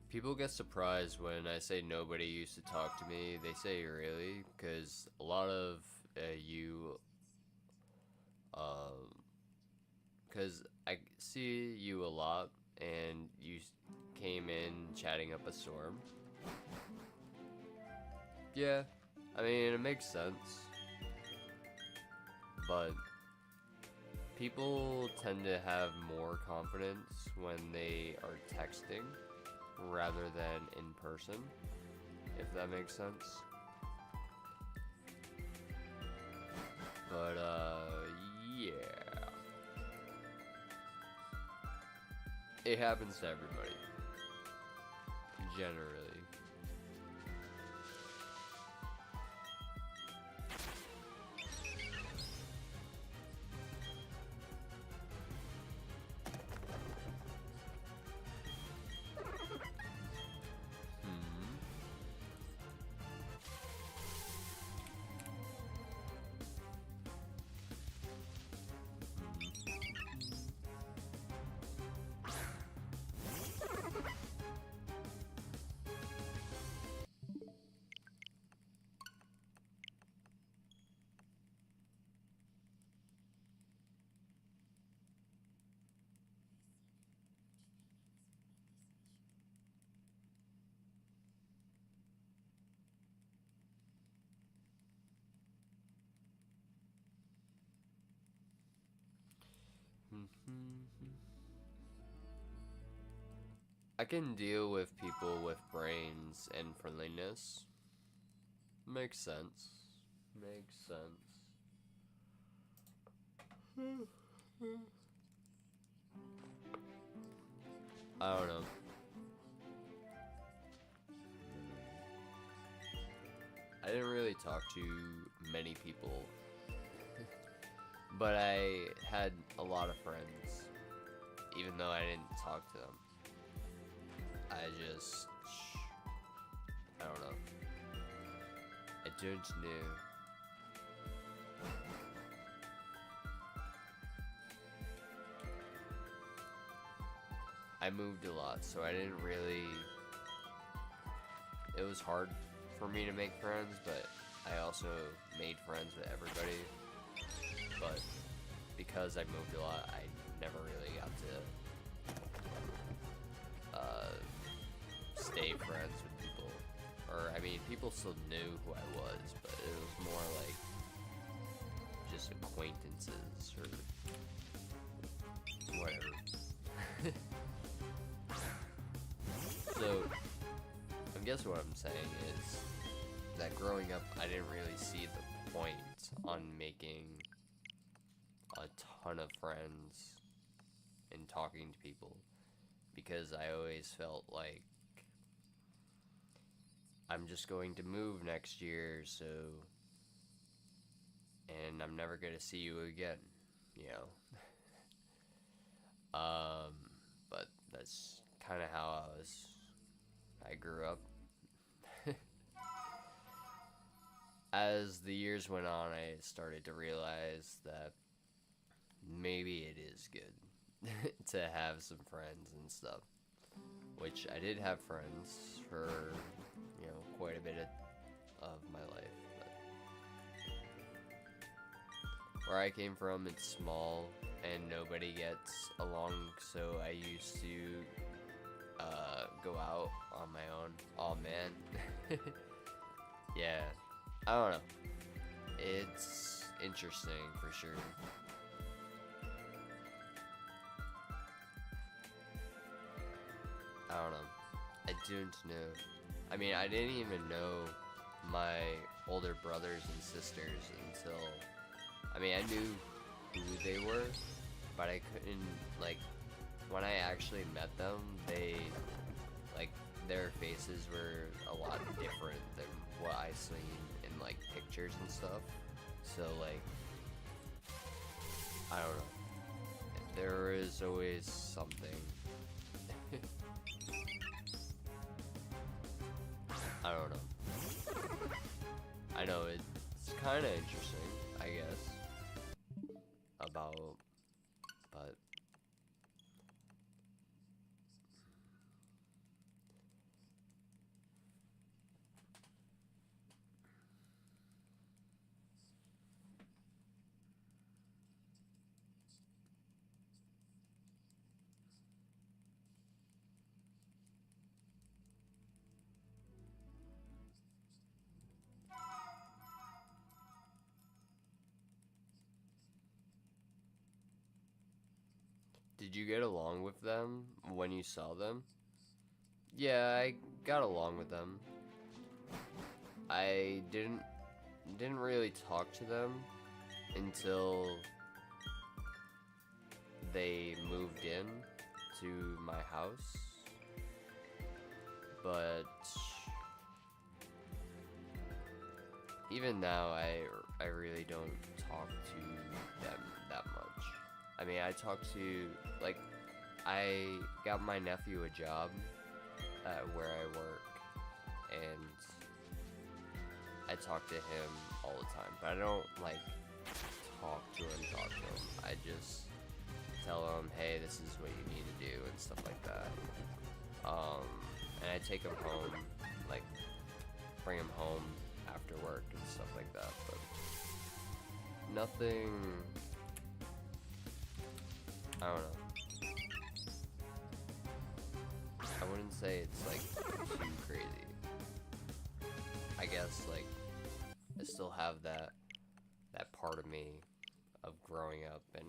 People get surprised when I say nobody used to talk to me. They say, really? Because a lot of you, because I see you a lot, and you came in chatting up a storm. Yeah, I mean, it makes sense. But people tend to have more confidence when they are texting rather than in person, if that makes sense. But, yeah. It happens to everybody. Generally. I can deal with people with brains and friendliness. Makes sense. Makes sense. I don't know. I didn't really talk to many people, but I had a lot of friends, even though I didn't talk to them. I don't know. I don't know. I moved a lot, so I didn't really. It was hard for me to make friends, but I also made friends with everybody. But because I moved a lot, I never really got to stay friends with people. Or, I mean, people still knew who I was, but it was more like just acquaintances or whatever. So, I guess what I'm saying is that growing up, I didn't really see the point on making a ton of friends and talking to people, because I always felt like I'm just going to move next year, so, and I'm never going to see you again, you know. But that's kind of how I grew up. As the years went on, I started to realize that maybe it is good to have some friends and stuff. Which I did have friends for, quite a bit of my life. But where I came from, it's small and nobody gets along, so I used to go out on my own. Oh man. Yeah. I don't know. It's interesting for sure. I don't know. I don't know. I mean, I didn't even know my older brothers and sisters until... I mean, I knew who they were, but I couldn't, like... When I actually met them, their faces were a lot different than what I seen in, pictures and stuff. So, I don't know. There is always something. I don't know. I know, it's kind of interesting, I guess. But Did you get along with them when you saw them? Yeah, I got along with them. I didn't really talk to them until they moved in to my house. But even now, I really don't talk to them that much. I mean, I talk to, like, I got my nephew a job at where I work, and I talk to him all the time, but I don't, like, talk to him. I just tell him, hey, this is what you need to do, and stuff like that. And I take him home, like, bring him home after work and stuff like that, but nothing, I don't know. I wouldn't say it's, like, too crazy. I guess, like, I still have that part of me of growing up, and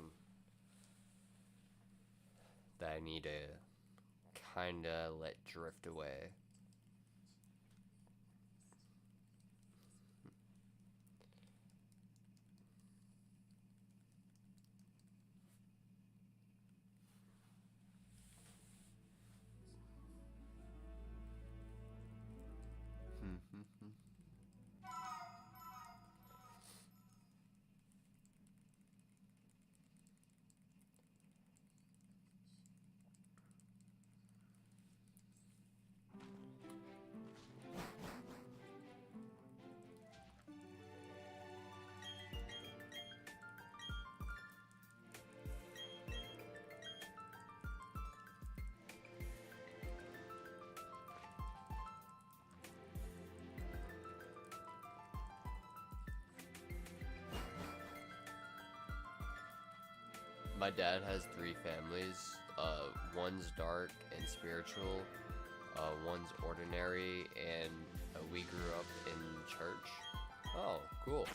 that I need to kinda let drift away. My dad has 3 families. One's dark and spiritual, one's ordinary, and we grew up in church. Oh, cool.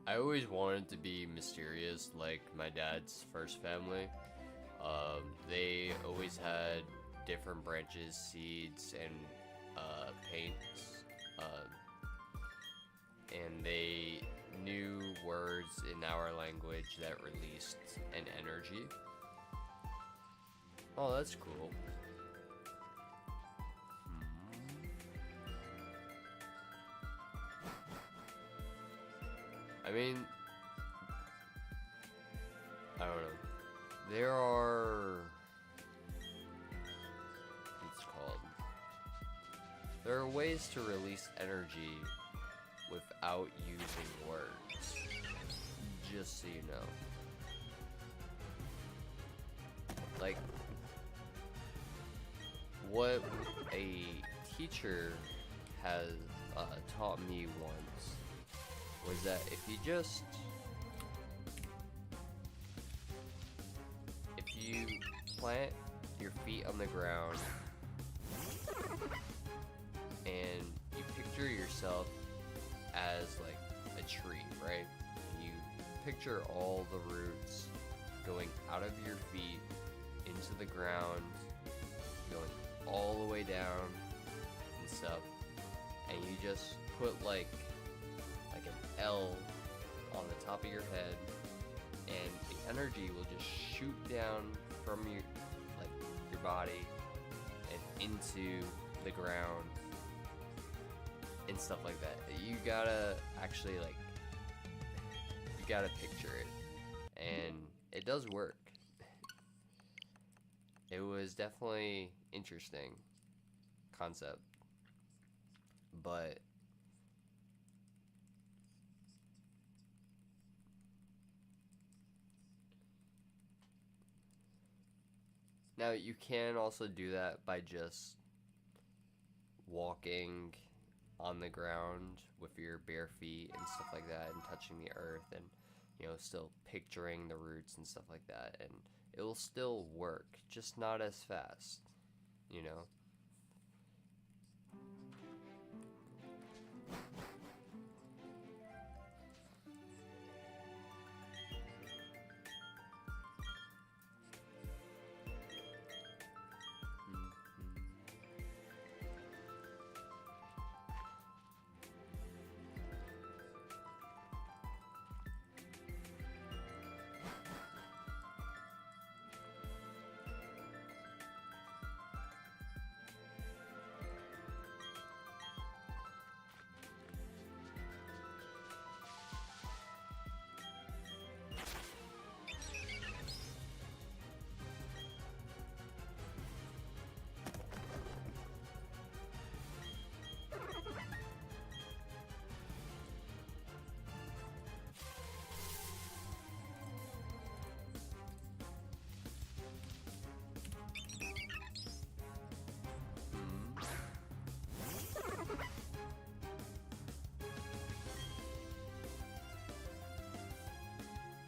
I always wanted to be mysterious like my dad's first family. They always had different branches, seeds, and paints. And they knew words in our language that released an energy. Oh, that's cool. I mean, I don't know. There are, what's it called? There are ways to release energy without using words. Just so you know. Like, what a teacher has taught me once was that if you plant your feet on the ground and you picture yourself as like a tree, right? You picture all the roots going out of your feet into the ground, going all the way down and stuff, and you just put like an L on the top of your head, and the energy will just shoot down from your body and into the ground and stuff like that. You gotta actually you gotta picture it, and it does work. It was definitely interesting concept, but now you can also do that by just walking on the ground with your bare feet and stuff like that, and touching the earth, and still picturing the roots and stuff like that, and it will still work, just not as fast, you know?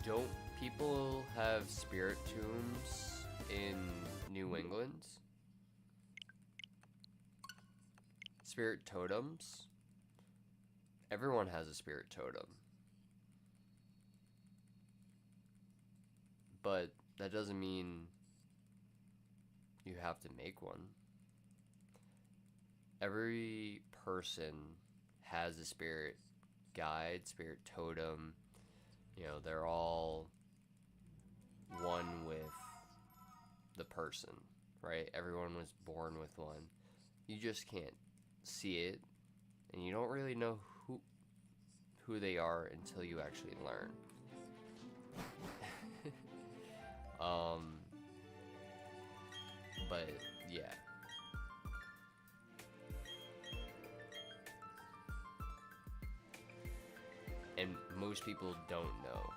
Don't people have spirit tombs in New England? Spirit totems? Everyone has a spirit totem. But that doesn't mean you have to make one. Every person has a spirit guide, spirit totem. They're all one with the person, right? Everyone was born with one. You just can't see it, and you don't really know who they are until you actually learn. But yeah. And most people don't know.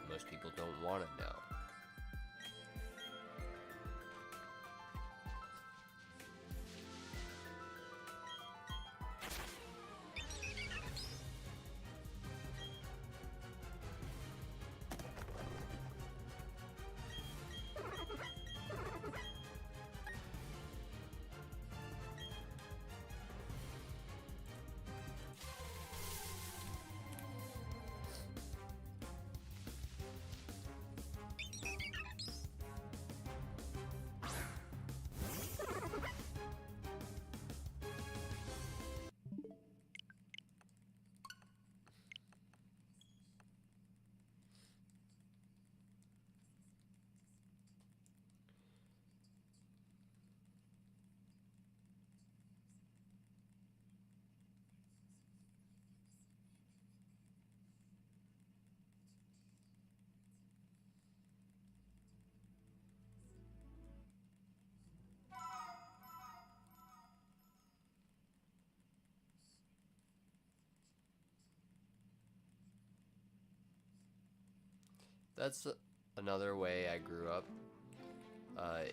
Most people don't want to know. That's another way I grew up.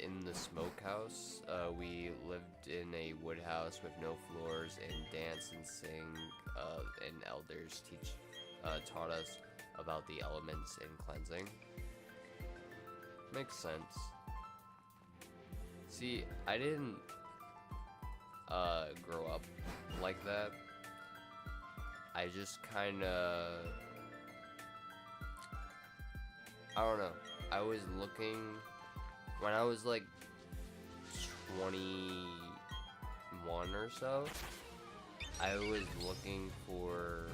In the smokehouse, we lived in a wood house with no floors and dance and sing, and elders taught us about the elements and cleansing. Makes sense. See, I didn't grow up like that. I just kinda, I don't know. I was looking when I was like 21 or so. I was looking for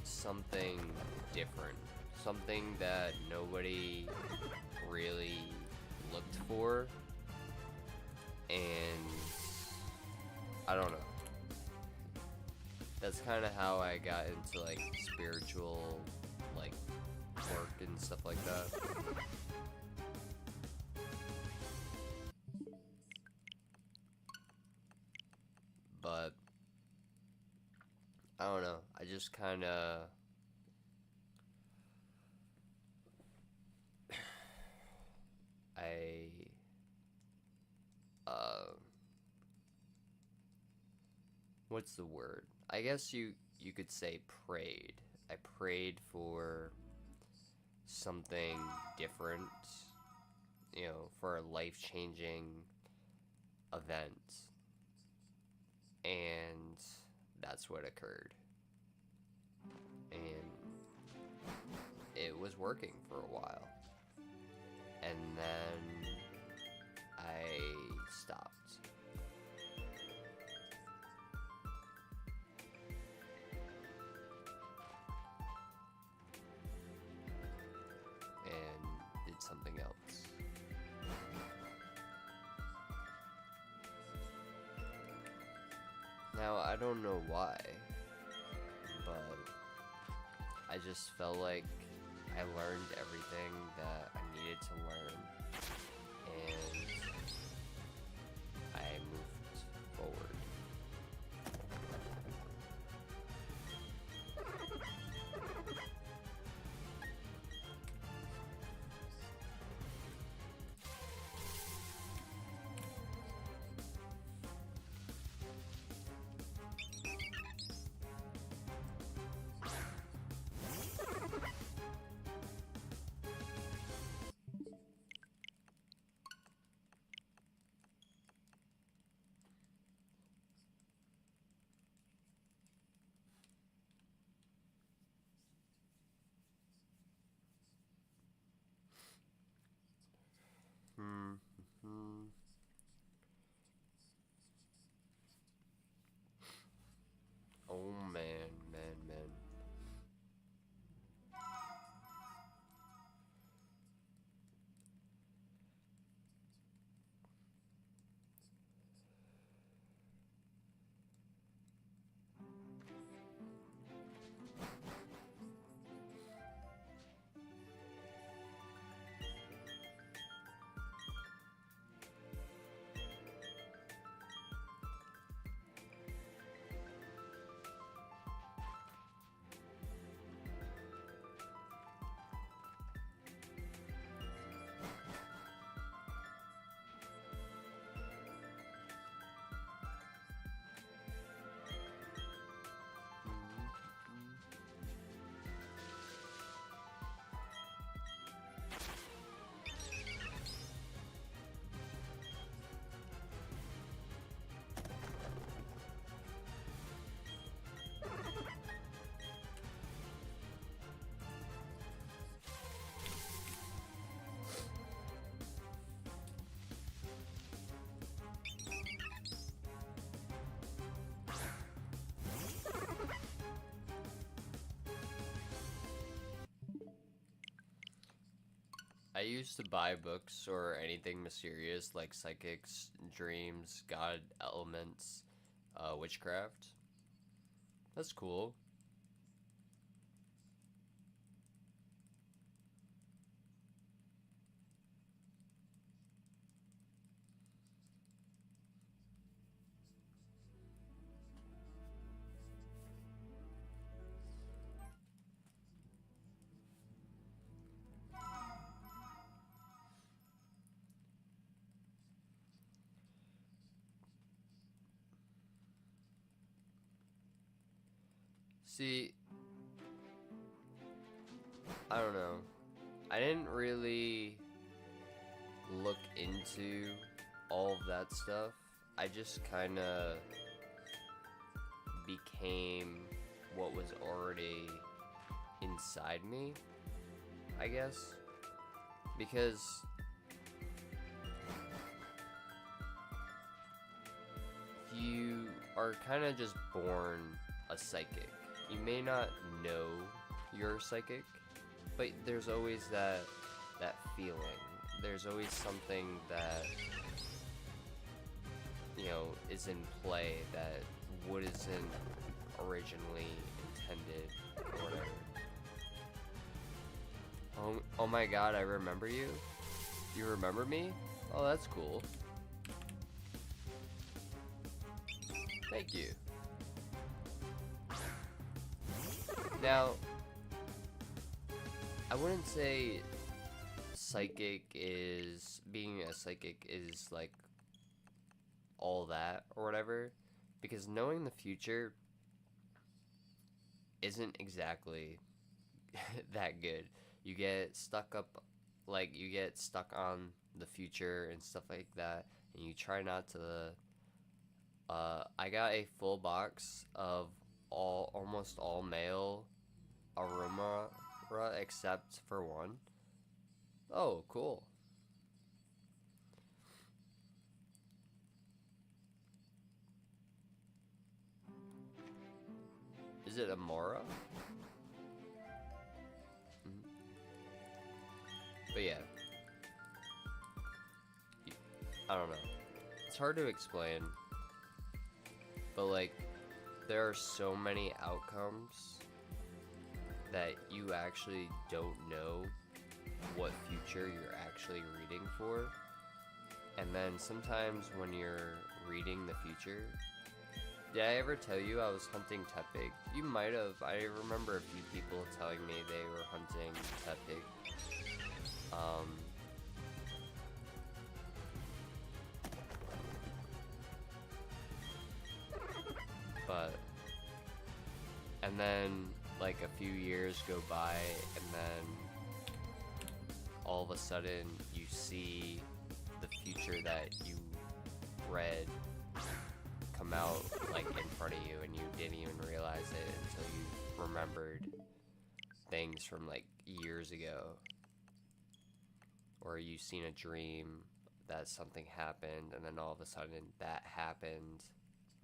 something different, something that nobody really looked for, and I don't know. That's kind of how I got into like spiritual like work and stuff like that. But I don't know. I just kind of I what's the word? I guess you could say prayed. I prayed for something different, you know, for a life-changing event. And that's what occurred. And it was working for a while. And then I stopped. And did something else. Now, I don't know why, but I just felt like I learned everything that I needed to learn, and I moved forward. Hmm. Hmm. Oh man, man, man. I used to buy books or anything mysterious like psychics, dreams, god elements, witchcraft. That's cool. See, I don't know. I didn't really look into all of that stuff. I just kind of became what was already inside me, I guess. Because you are kind of just born a psychic. You may not know you're psychic, but there's always that feeling. There's always something that, you know, is in play that wasn't originally intended or whatever. Oh my god, I remember you? You remember me? Oh, that's cool. Thank you. Now, I wouldn't say being a psychic is like all that or whatever, because knowing the future isn't exactly that good. You get stuck on the future and stuff like that, and you try not to. I got a full box of almost all male Aroma except for one. Oh, cool. Is it Amora? Mm-hmm. But yeah. I don't know. It's hard to explain. But like, there are so many outcomes that you actually don't know what future you're actually reading for. And then sometimes when you're reading the future, did I ever tell you I was hunting Tepig? You might have. I remember a few people telling me they were hunting Tepig. And then like a few years go by, and then all of a sudden you see the future that you read come out like in front of you, and you didn't even realize it until you remembered things from like years ago, or you seen a dream that something happened, and then all of a sudden that happened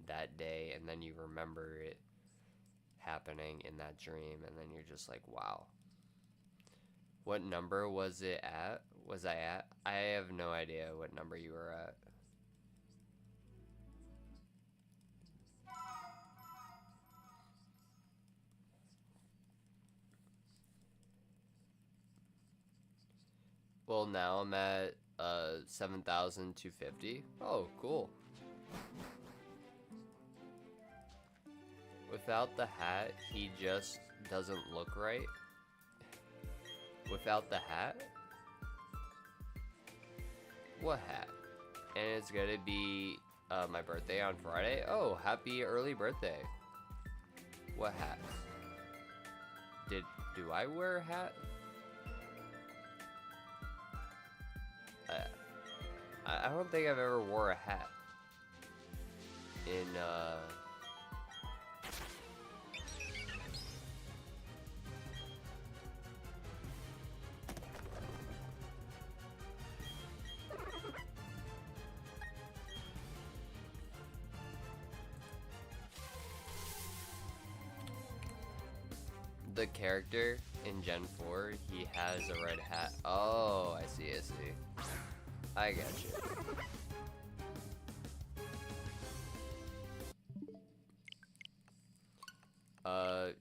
that day, and then you remember it happening in that dream, and then you're just like, wow. What number was it at? Was I at? I have no idea what number you were at. Well, now I'm at 7,250. Oh, cool. Without the hat, he just doesn't look right. Without the hat? What hat? And it's gonna be my birthday on Friday. Oh, happy early birthday. What hat? Do I wear a hat? I don't think I've ever wore a hat in the character in Gen 4, he has a red hat. Oh, I see. I got you.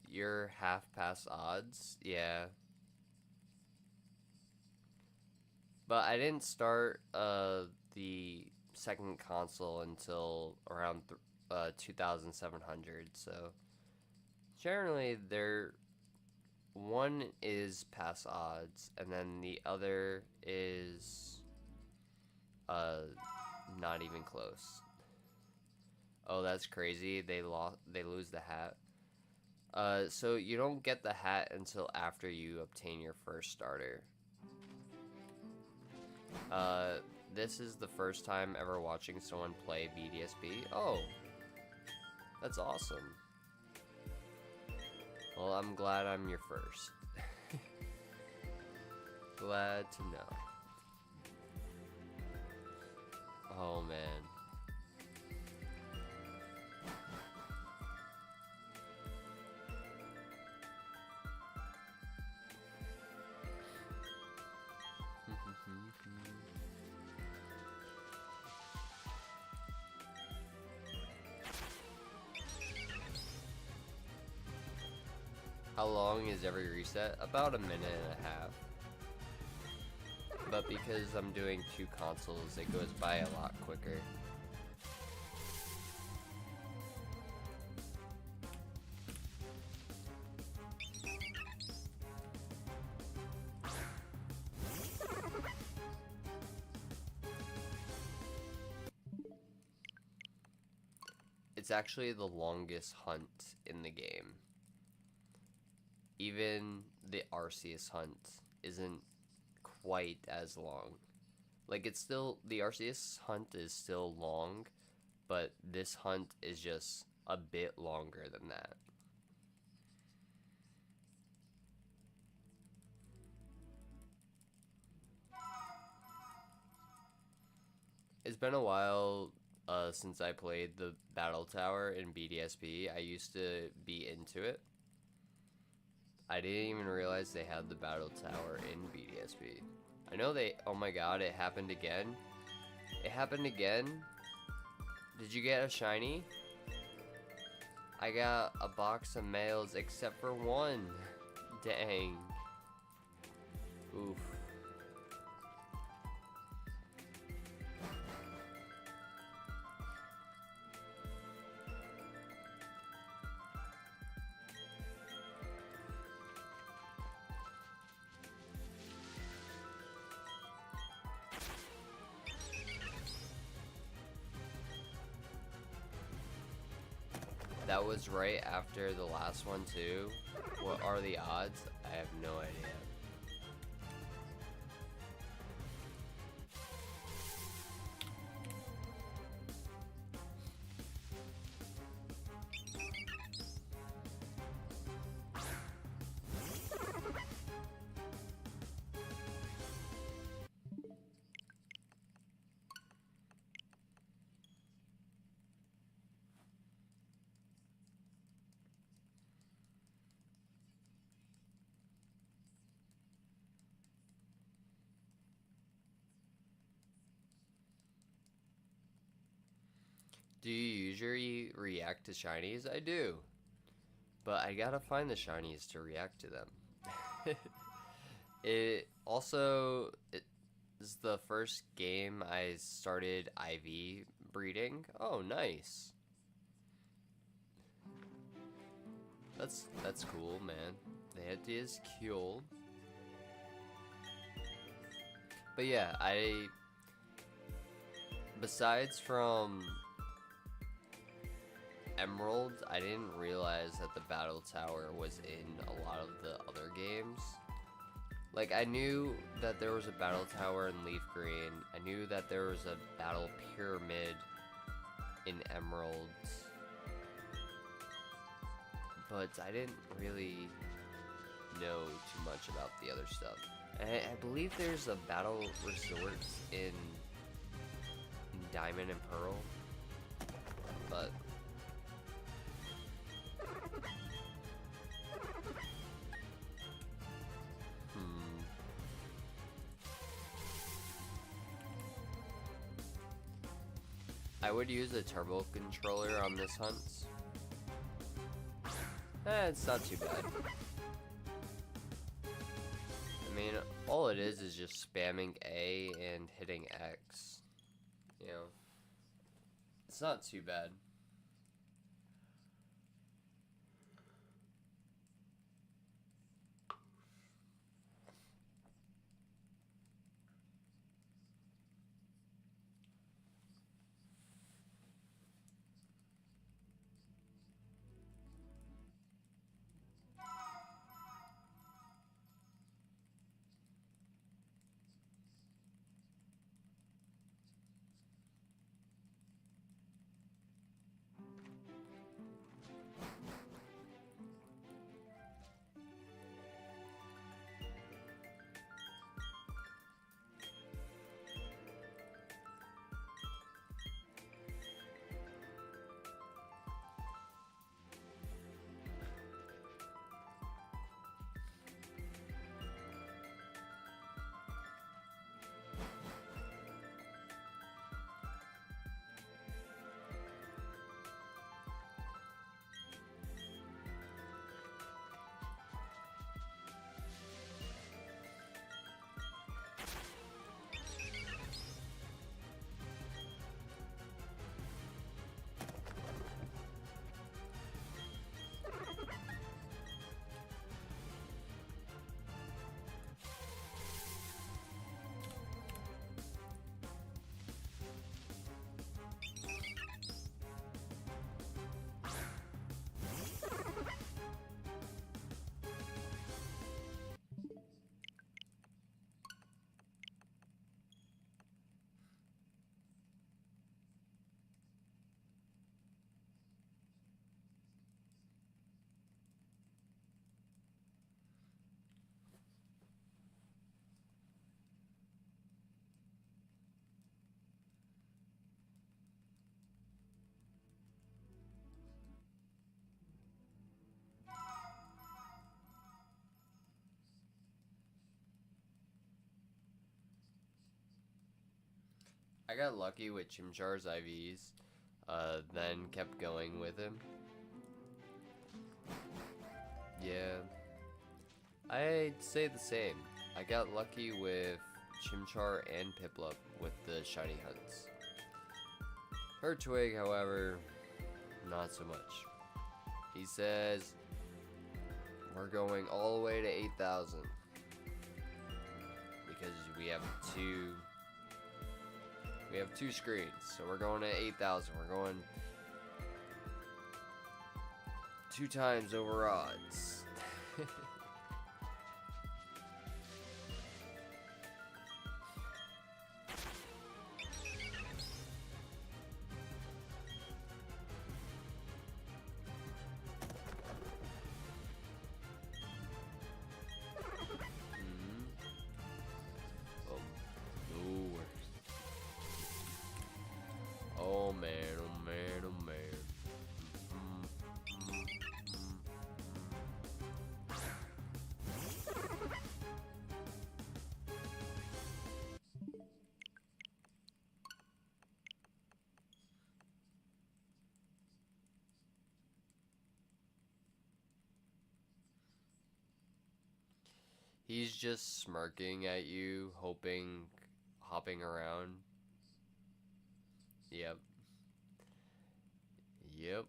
You're half past odds? Yeah. But I didn't start, the second console until around 2,700, so generally one is past odds, and then the other is not even close. Oh, that's crazy. They lose the hat. So you don't get the hat until after you obtain your first starter. Uh, this is the first time ever watching someone play BDSP. Oh, that's awesome. Well, I'm glad I'm your first. Glad to know. Oh, man. How long is every reset? About a minute and a half. But because I'm doing 2 consoles, it goes by a lot quicker. It's actually the longest hunt in the game. Even the Arceus hunt isn't quite as long. Like, it's still, the Arceus hunt is still long, but this hunt is just a bit longer than that. It's been a while since I played the Battle Tower in BDSP. I used to be into it. I didn't even realize they had the Battle Tower in BDSP. I know they... Oh my god, it happened again. It happened again? Did you get a shiny? I got a box of mails except for one. Dang. Oof. That was right after the last one too. What are the odds? I have no idea. Do you usually react to shinies? I do. But I gotta find the shinies to react to them. It also is the first game I started IV breeding. Oh, nice. That's cool, man. That is cool. But yeah, besides from Emerald, I didn't realize that the Battle Tower was in a lot of the other games. Like, I knew that there was a Battle Tower in Leaf Green. I knew that there was a Battle Pyramid in Emerald. But I didn't really know too much about the other stuff. And I believe there's a Battle Resort in Diamond and Pearl. But I would use a turbo controller on this hunt. It's not too bad. I mean, all it is just spamming A and hitting X. You know, it's not too bad. I got lucky with Chimchar's IVs, then kept going with him. Yeah, I'd say the same. I got lucky with Chimchar and Piplup with the shiny hunts. Turtwig, however, not so much. He says, we're going all the way to 8,000. Because we have two screens, so we're going to 8,000. We're going 2 times over odds. Oh man, oh man, oh man. He's just smirking at you, hopping around. Yep. Yep.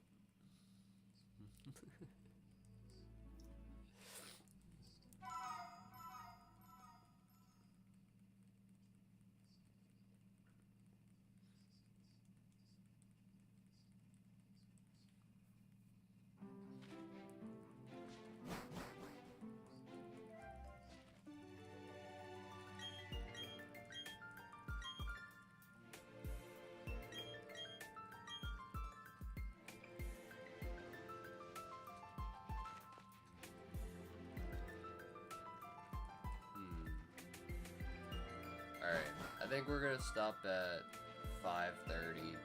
Alright, I think we're gonna stop at 5:30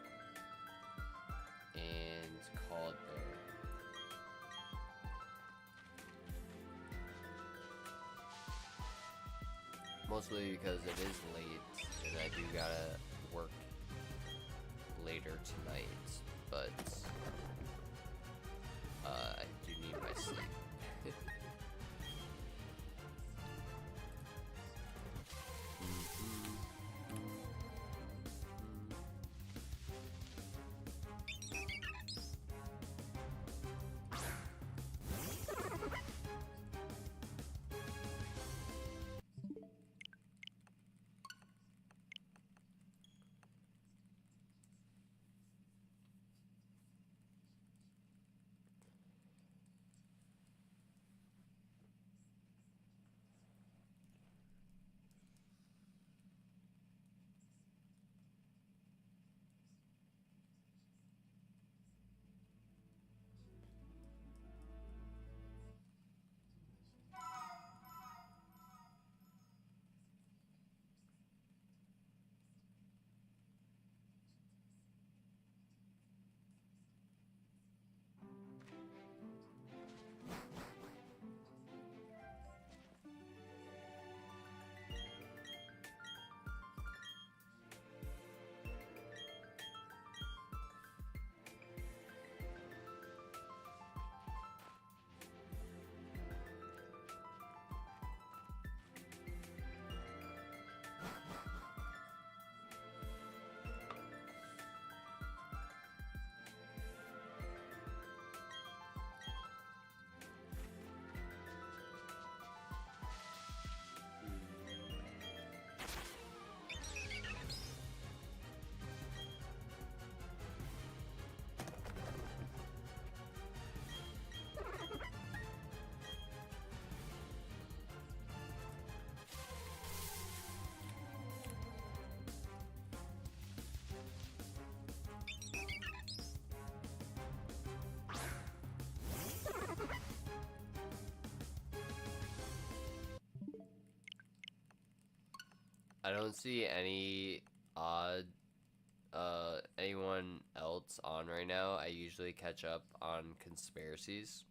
and call it there. Mostly because it is late and I do gotta work later tonight, but I do need my sleep. I don't see any odd anyone else on right now. I usually catch up on conspiracies.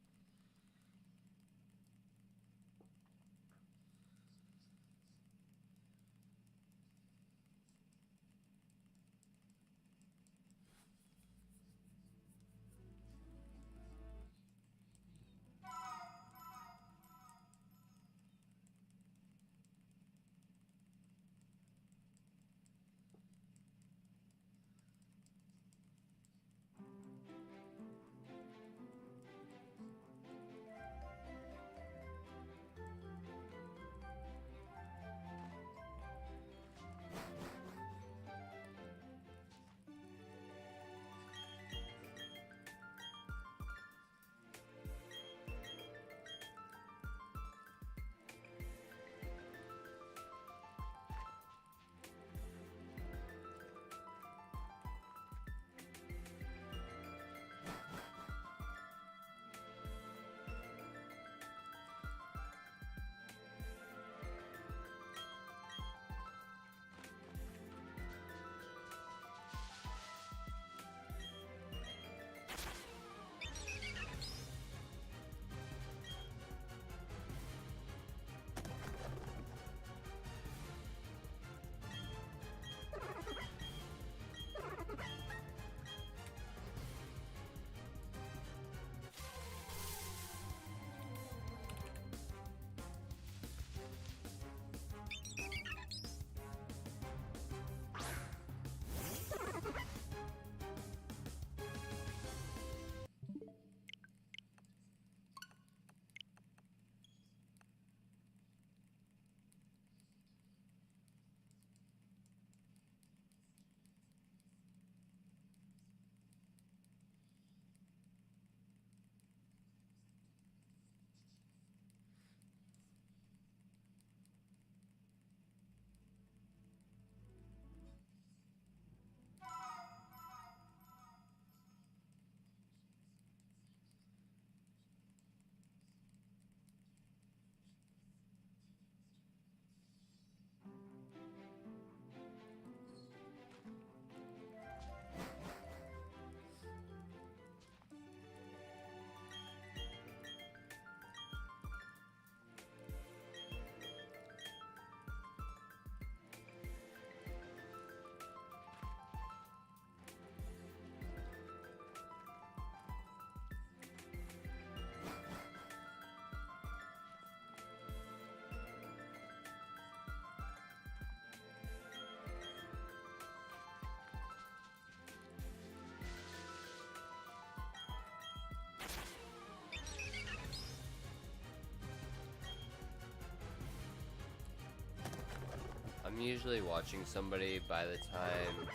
usually watching somebody by the time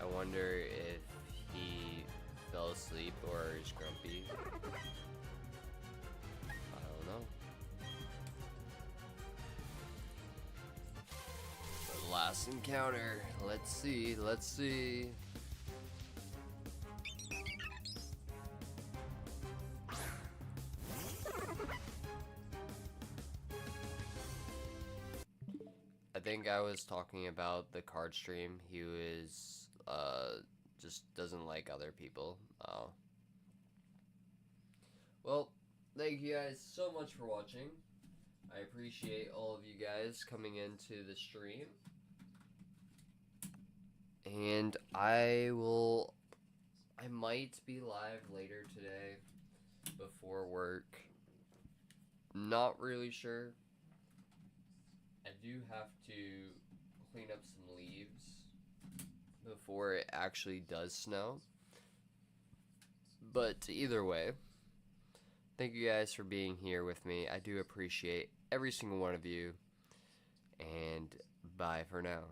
I wonder if he fell asleep or is grumpy. I don't know. The last encounter. Let's see, let's see. I think I was talking about the card stream. He was, just doesn't like other people. Oh. Well, thank you guys so much for watching. I appreciate all of you guys coming into the stream. And I might be live later today before work. Not really sure. I do have to clean up some leaves before it actually does snow. But either way, thank you guys for being here with me. I do appreciate every single one of you. And bye for now.